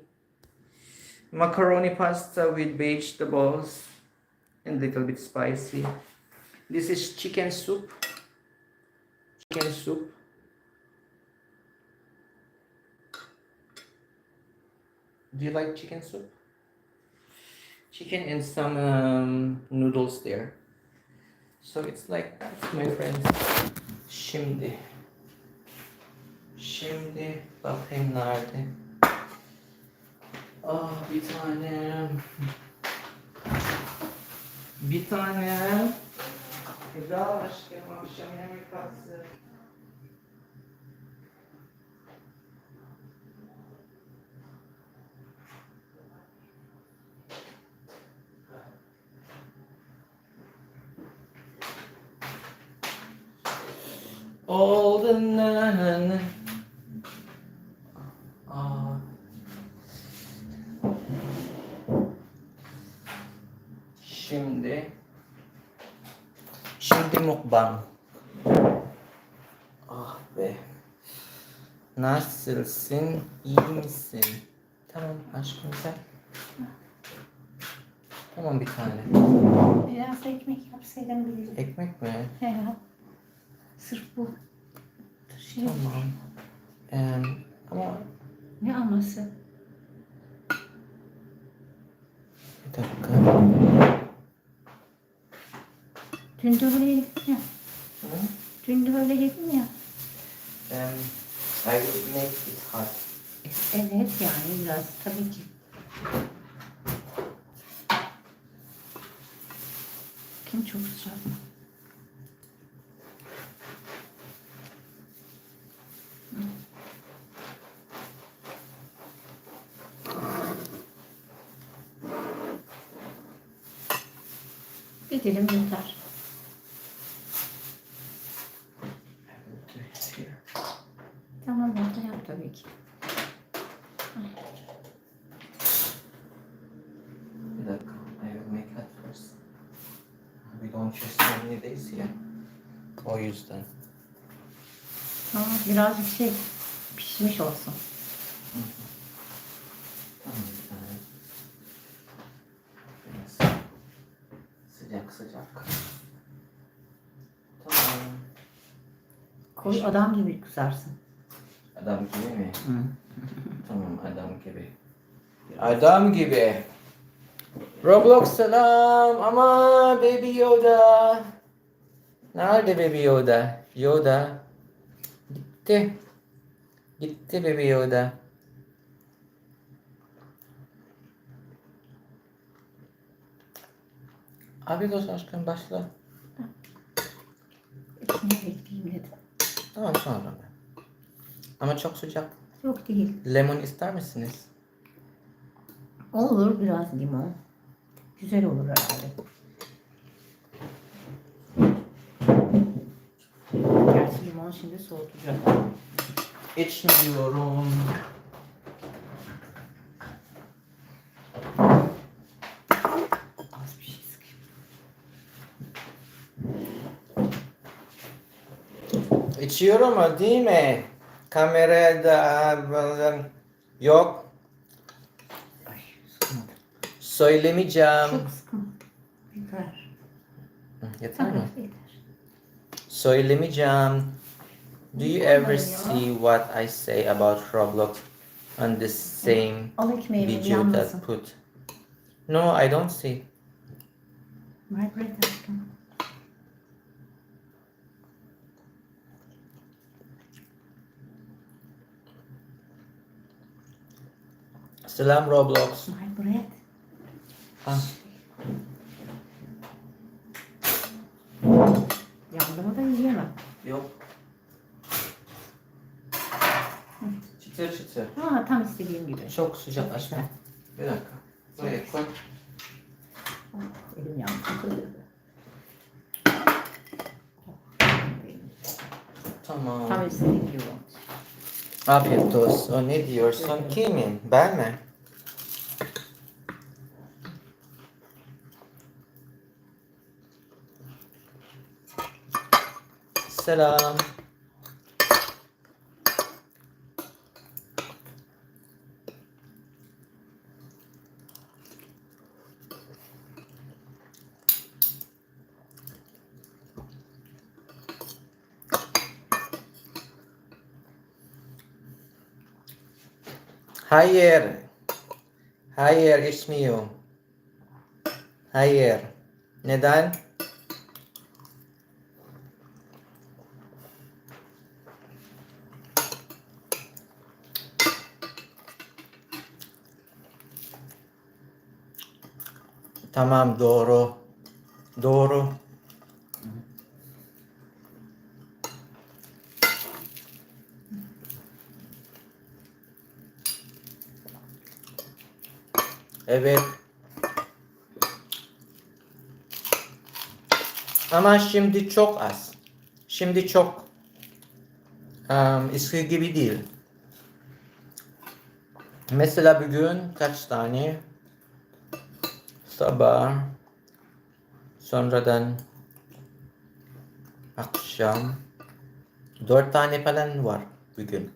Macaroni pasta with vegetables and little bit spicy. This is chicken soup. Chicken soup. Do you like chicken soup? Chicken and some noodles there. So it's like that, my friends. Şimdi bakayım nerede? Ah bir tane Eda aşkım akşam yemek kalsın. All the night. Şimdi mukbang. Ah be. Nasılsın? İyi misin? Tamam aşkım sen. Tamam bir tane. Biraz ekmek yapsaydım bilirdim. Ekmek mi? He. Sırf bu. Tamam. Ama Ne aması? bir dakika. Dün de öyle yedim ya. Hı? Dün de öyle yedim ya. I will make it hot. Evet yani biraz tabii ki. Kim çok sıcak? Bir dilim yeter. Tamam orada yap tabii ki. Bir dakika. I will make it first. We don't use so many days here. O yüzden. Tamam birazcık pişmiş olsun. Tamam bir tane. Biraz sıcak. Tamam. Koy adam gibi kızarsın. Adam gibi mi? Hı. Tamam adam gibi. Adam gibi. Roblox selam ama Baby Yoda. Nerede Baby Yoda? Yoda. Gitti. Gitti Baby Yoda. Abi dost aşkım başla. İçine bekleyeyim dedim. Tamam sonra. Ama çok sıcak. Yok değil. Lemon ister misiniz? Olur biraz limon. Güzel olur herhalde. Gerçi limon şimdi soğutacak. İçmiyorum. Az bir şey sıkayım. İçiyorum o değil mi? Kamerada yok. Ay sıkmadım. Söylemeyeceğim. Çok sıkma. Yeter. Yeter mi? Evet yeter. Söylemeyeceğim. Do you Yeter ever ya. see what I say about Roblox on the same Al ekmeğimi video yanmasın. that put? No, I don't see. My bread aşkım. Selam Roblox. My bread. Ah, Yandı mı da yiyemem. yok. Çıtır çıtır. Ha tam istediğim gibi. Çok sıcak aşkım. Bir dakika. Buraya koy. Oh, elim yandı. Tamam. Tam istediğim gibi olmuş. Afiyet olsun. Ne diyorsun? Kimin? Ben mi? Selam. Hayır. Hayır içmiyorum. Hayır. Neden? Tamam doğru. Doğru. Evet. Ama şimdi çok az. Şimdi çok eski gibi değil. Mesela bugün kaç tane? Sabah, sonradan akşam 4 tane falan var bugün.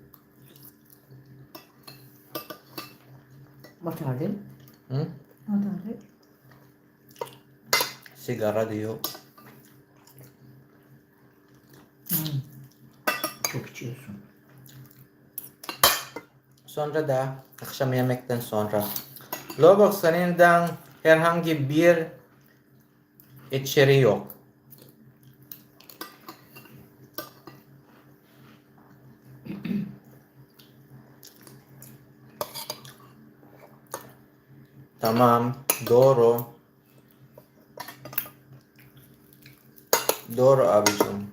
Batardı. Hı? Batardı. Sigara diyor. Çok içiyorsun. Sonra da akşam yemekten sonra. Lobok seninden herhangi bir içeri yok. Tamam, doğru. Doğru abicim.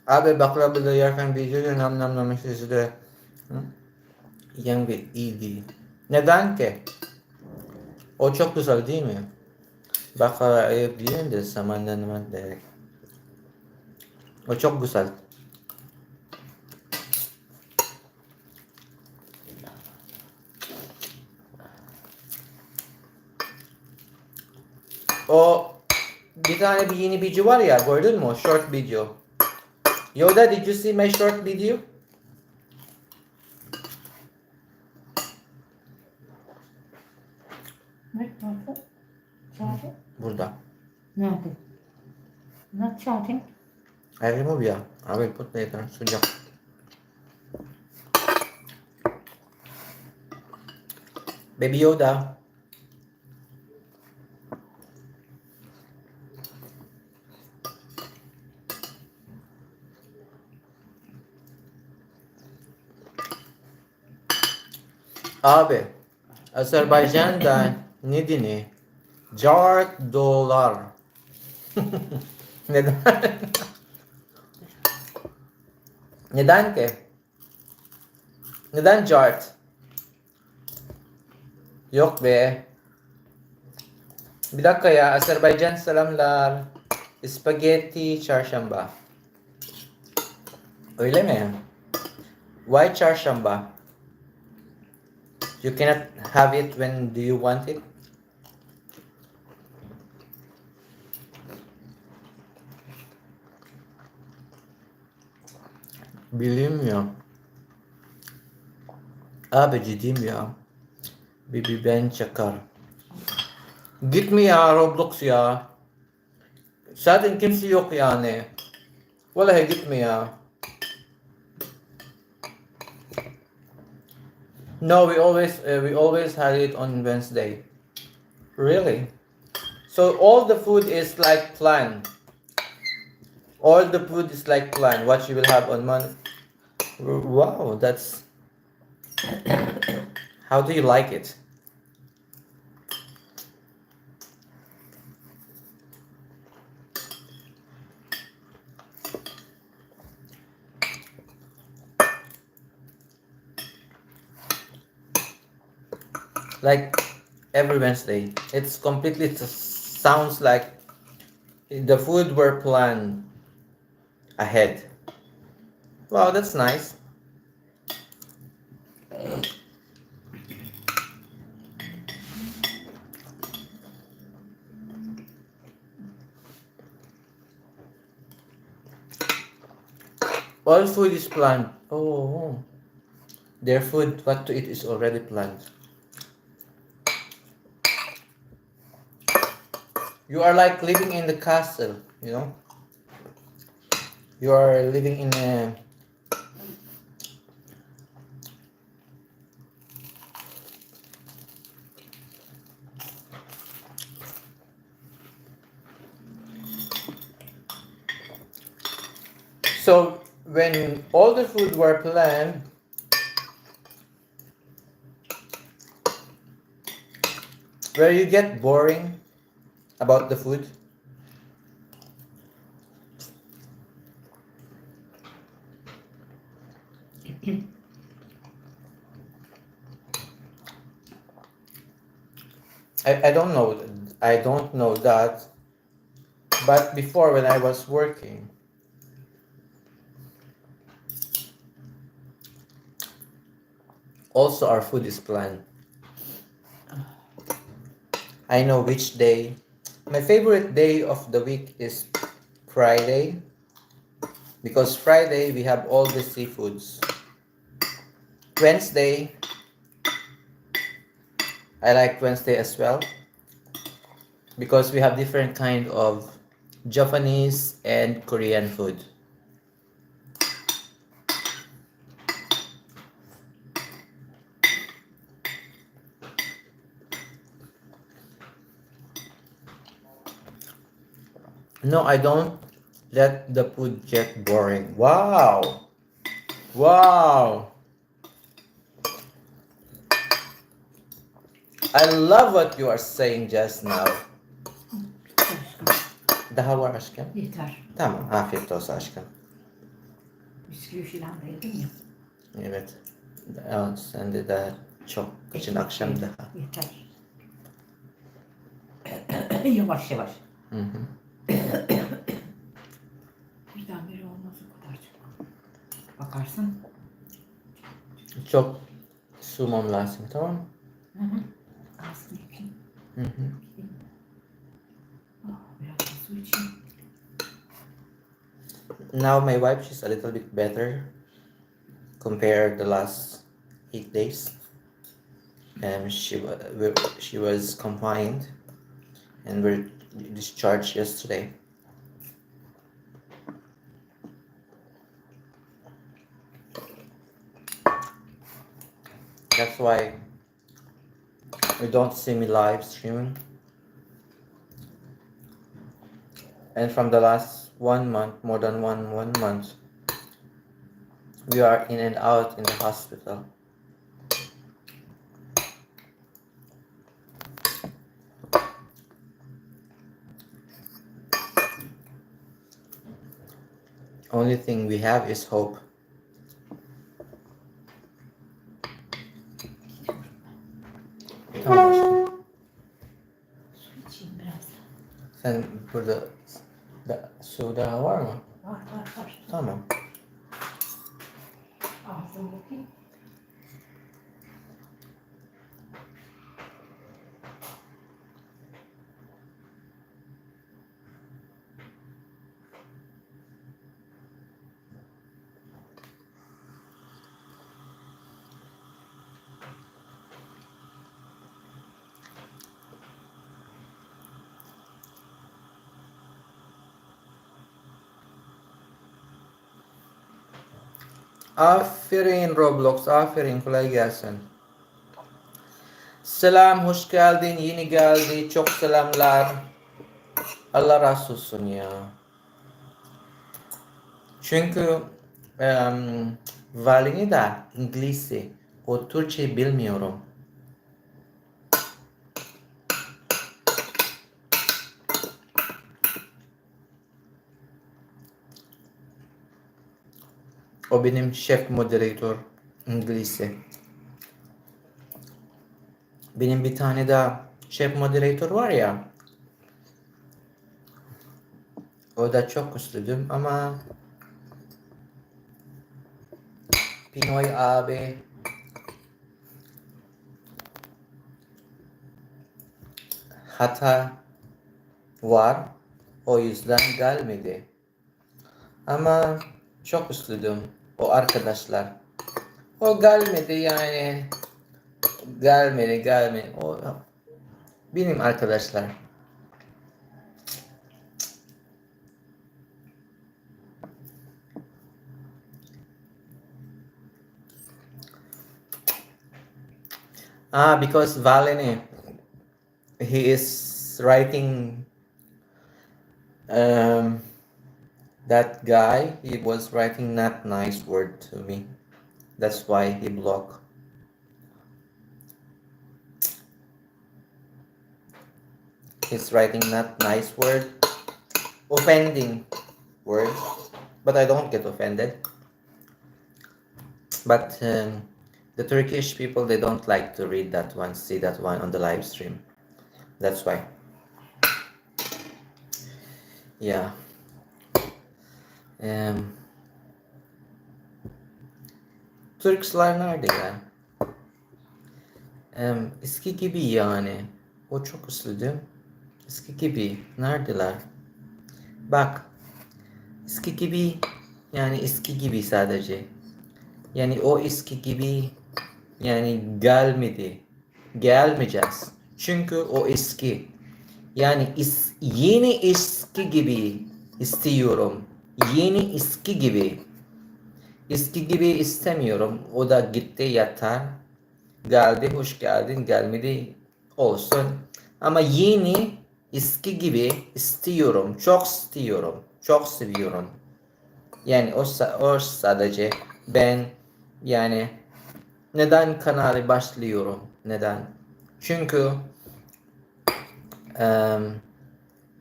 Abi baklava da yerken videoda nam nam nam işte yan bir iyiydi. Neden ki? O çok güzel değil mi? Baklava ayıp değil de zamanlamak gerek. O çok güzel. O bir tane bir yeni video var ya gördün mü? Short video. Yoda, did you see my short video? Ne oldu? Charging? Burada. Nerede? Not charging. I remove ya. I will put later. Sucak. Baby Yoda. Abi, Azerbaycan'da ne dini? Cart dolar. Neden? Neden ki? Neden cart? Yok be. Bir dakika ya, Azerbaycan selamlar. Spaghetti çarşamba. Öyle mi? Why çarşamba? You cannot have it when do you want it? Bilmiyorum. Abi ciddiyim ya. Bibi ben çakar. Gitme ya Roblox ya. Zaten kimse yok yani. Vallahi gitme ya. No, we always had it on Wednesday. Really? So all the food is like planned. All the food is like planned. What you will have on Monday. Wow, that's. How do you like it? Like every Wednesday, it's completely sounds like the food were planned ahead. Wow, that's nice. All food is planned. Oh, their food, what to eat is already planned. You are like living in the castle, you know? You are living in a. So, when all the food were planned, where you get boring about the food? I don't know. I don't know that. But before, when I was working, also our food is planned. I know which day. My favorite day of the week is Friday. Because Friday we have all the seafoods. Wednesday, I like Wednesday as well. Because we have different kind of Japanese and Korean food. No, I don't let the food get boring. Wow! Wow! I love what you are saying just now. Daha var aşkım. Yeter. Tamam, afiyet olsun aşkım. Bisküvi falan da yedim ya. Evet. Sen de daha çok için akşam daha. Yeter. Yavaş yavaş. Hı hı. Birdenbire olmaz o kadar çok. Bakarsın. Çok sumam lazım, tamam mı? Hı hı. Ağzını yıkayayım. Hı hı. Biraz da su içeyim. Now my wife, she's a little bit better compared the last 8 days. She was confined and were discharged yesterday. That's why you don't see me live streaming. And from the last 1 month, more than one month, we are in and out in the hospital. Only thing we have is hope. Tamam aşkım. Su içeyim biraz. Sen burada su daha var mı? Var. Tamam. Ağzım bakayım. Aferin Roblox, aferin, kolay gelsin. Selam, hoş geldin, yeni geldi, çok selamlar. Allah razı olsun ya. Çünkü Valini de İngilizce, o Türkçe bilmiyorum. O benim şef moderatör İngilizce. Benim bir tane daha şef moderatör var ya. O da çok güçlüdüm ama Pinoy abi hata var. O yüzden gelmedi. Ama çok güçlüdüm o arkadaşlar. O gelmedi yani. Gelmedi. O benim arkadaşlar. Because Valene, he is writing that guy, he was writing not nice word to me. That's why he blocked. He's writing not nice word, offending word, but I don't get offended. But the Turkish people, they don't like to read that one, see that one on the live stream. That's why. Yeah. Türkler nerede ya? Eski gibi yani. O çok üstüydü. Eski gibi. Neredeler? Bak. Eski gibi. Yani eski gibi sadece. Yani o eski gibi. Yani gelmedi. Gelmeyeceğiz. Çünkü o eski. Yani yeni eski gibi istiyorum. Yeni eski gibi. Eski gibi istemiyorum. O da gitti yatar. Geldi, hoş geldin. Gelmedi, olsun. Ama yeni eski gibi istiyorum. Çok istiyorum. Çok seviyorum. Yani o sadece ben yani neden kanalı başlıyorum? Neden? Çünkü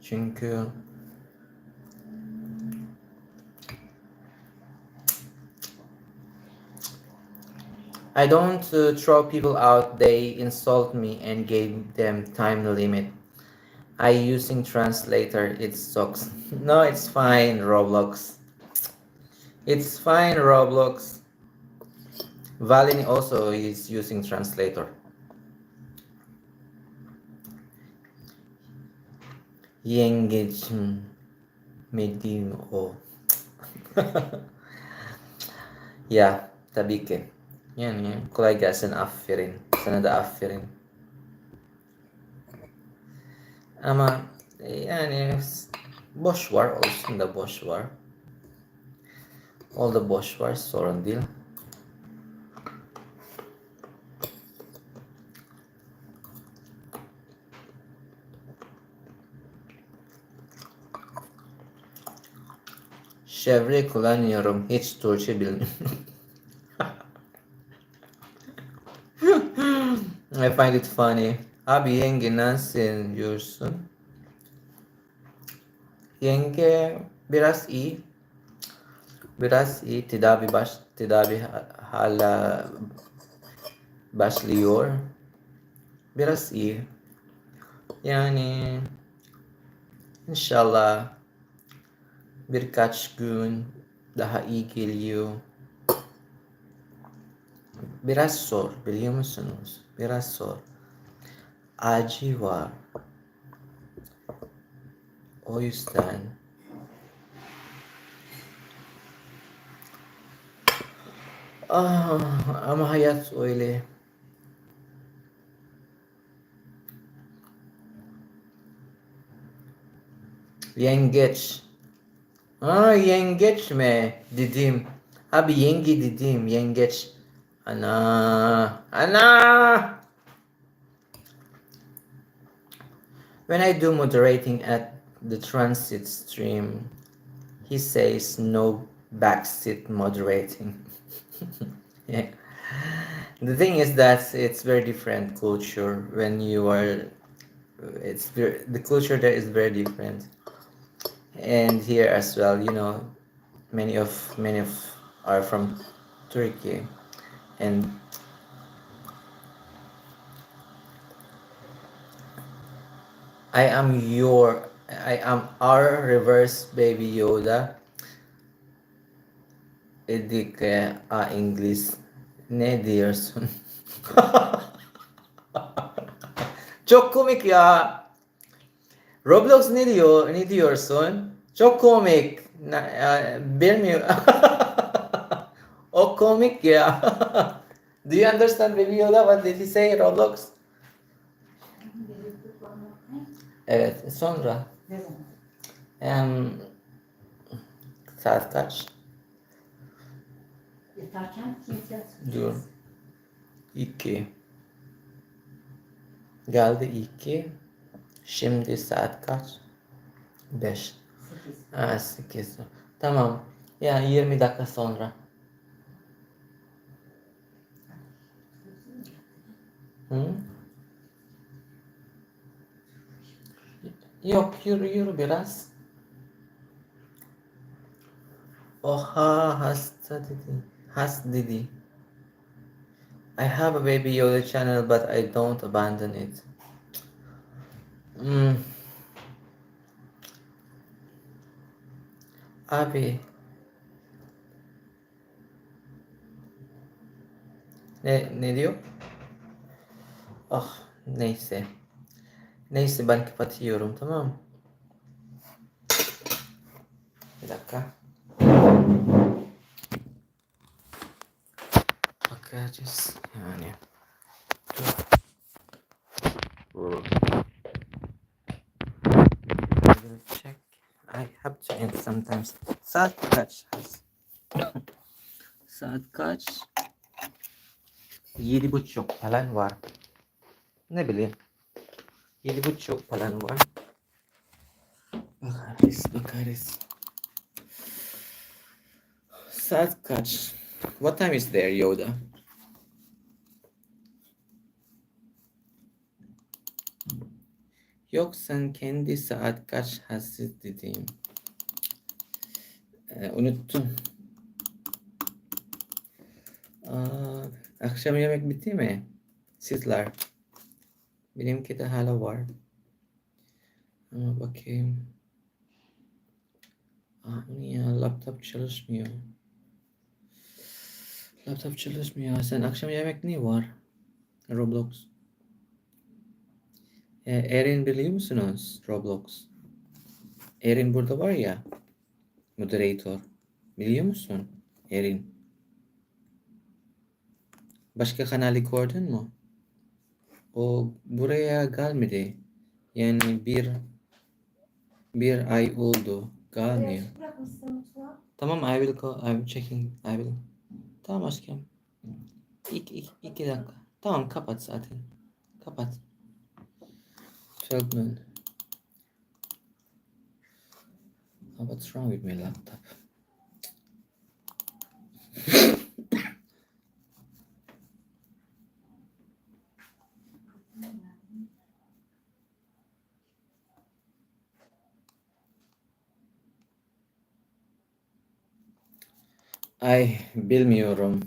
çünkü I don't throw people out. They insult me and gave them time limit. I using translator. It sucks. No, it's fine, Roblox. It's fine, Roblox. Valin also is using translator. Yengecim Medim o. Ya tabii ki. Yani kolay gelsin, aferin. Sana da aferin. Ama yani boş var, olsun da boş var. Ol da boş var, sorun değil. Chevre kullanıyorum. Hiç Türkçe bilmiyorum. I find it funny. Abi yenge nasıl diyorsun? Yenge biraz iyi. Biraz iyi. Tedavi hala başlıyor. Biraz iyi. Yani inşallah birkaç gün daha iyi geliyor. Biraz zor biliyor musunuz? Biraz zor. Acı var. O yüzden ama hayat öyle. Yengeç. Yengeç mi? Dedim. Abi yenge dedim. Yengeç. Ana. Ana. When I do moderating at the transit stream, he says no backseat moderating. Yeah. The thing is that it's very different culture when you are. The culture there is very different, and here as well. You know, many of are from Turkey, and I am our reverse baby Yoda. Edik İngiliz. Ne diyorsun? Çok komik ya. Roblox ne diyor? Ne diyorsun? Çok komik. Bilmiyorum. O komik ya. Do you understand Baby Yoda? What did he say, Roblox? Evet. Sonra. Ne zaman? Em, saat kaç? Yatarken kimse Dur. 2. Geldi 2. Şimdi saat kaç? 5. 8. 8. Tamam. Yani 20 dakika sonra. Hı? Yok, yürü biraz. Oha, hasta dedi. Has dedi. I have a Baby Yoda channel but I don't abandon it. Hmm. Abi ne diyor? Ah, neyse. Neyse, ben kapatıyorum, tamam. Bir dakika. Bakacağız yani. Dur. I will check. I have to end sometimes. Saat kaç? Saat kaç? 7:30 falan var. Ne bileyim. 7:30 falan var. Bakarız. Saat kaç? What time is there, Yoda? Yok, sen kendi saat kaç hassiz dediğim. Unuttum. Akşam yemek bitti mi? Sizler. Benimki de hala var. Ama bakayım. Bu ne ya? Laptop çalışmıyor. Laptop çalışmıyor. Sen akşam yemek ne var? Roblox. Erin biliyor musunuz? Roblox. Erin burada var ya. Moderator. Biliyor musun Erin? Başka kanalı gördün mü? O buraya gelmedi. Yani bir ay oldu. Gelmiyor. Tamam, I will go. I'm checking. I will. Tamam aşkım. İki dakika. Tamam, kapat zaten. Kapat. 12 noon. What's wrong with my laptop? Ay, bilmiyorum.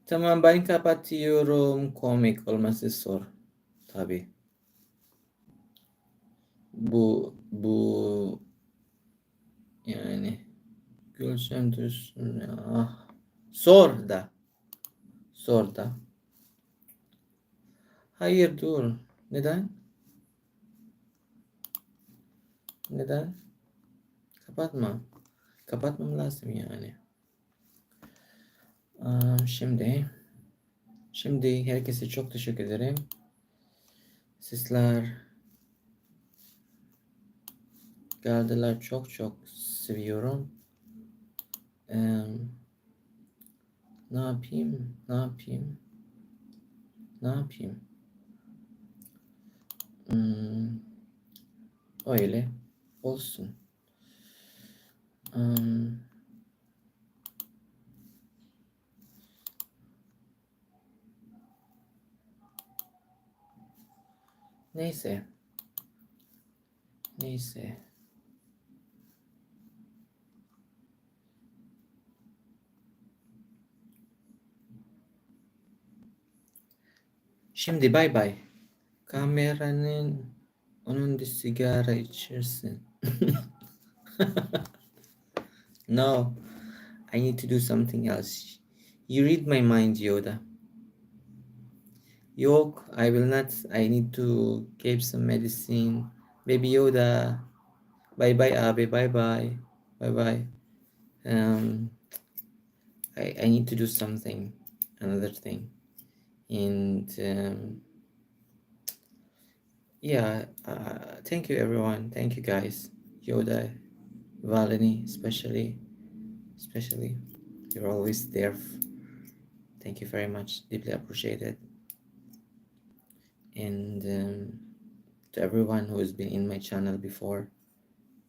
Tamam, ben kapatıyorum. Komik olması zor. Tabii. Bu yani Gülşen Dursun ya. Sor da. Sor da. Hayır, dur. Neden? Neden? Kapatma. Kapatmam lazım yani. Şimdi herkese çok teşekkür ederim. Sizler geldiler, çok seviyorum. Ne yapayım? Ne yapayım? Ne yapayım? Öyle olsun. Neyse. Şimdi bay bay. Kameranın önünde sigara içersin. No. I need to do something else. You read my mind, Yoda. Yok, I will not. I need to keep some medicine. Baby Yoda. Bye bye, Abe. Bye bye. Bye bye. I need to do something. Another thing. And yeah, thank you everyone. Thank you guys. Yoda, Valini, especially. You're always there. Thank you very much. Deeply appreciated. And to everyone who has been in my channel before,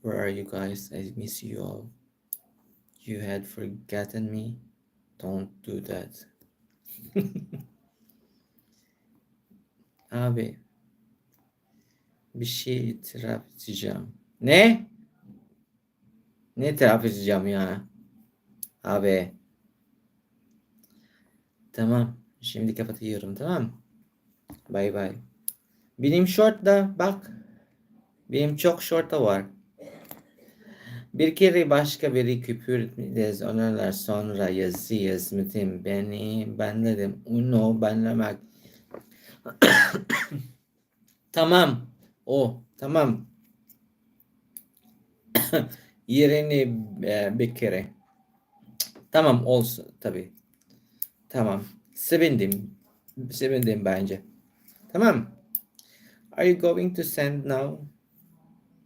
where are you guys? I miss you all. You had forgotten me. Don't do that. Abi, bir şey itiraf edeceğim. Ne? Ne itiraf edeceğim ya? Abi. Tamam. Şimdi kapatıyorum, tamam. Bye bye. Benim short'ta bak. Benim çok short'ta var. Bir kere başka biri küfür etmez. Onlarla sonra yazı yazmadım. Beni banladım. Uno banlamak. Tamam. Tamam. Yerini bir kere. Tamam, olsun tabii. Tamam. Sevindim bence. Tamam. Are you going to send now?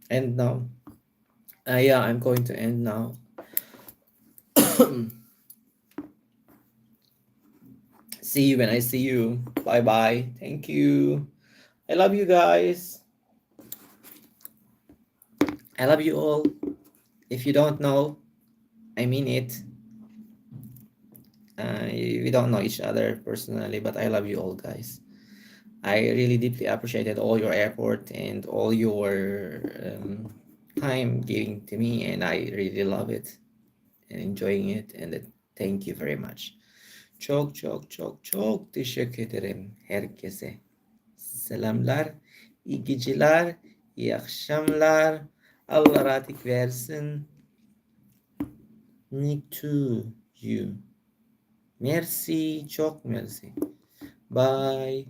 End now? Yeah, I'm going to end now. See you when I see you. Bye bye. Thank you. I love you guys. I love you all. If you don't know, I mean it. We don't know each other personally, but I love you all, guys. I really deeply appreciated all your effort and all your time giving to me, and I really love it and enjoying it, and thank you very much. Çok teşekkür ederim herkese. Selamlar, iyi geceler, iyi akşamlar. Allah rahatlık versin. Me too, you. Merci, çok merci. Bye.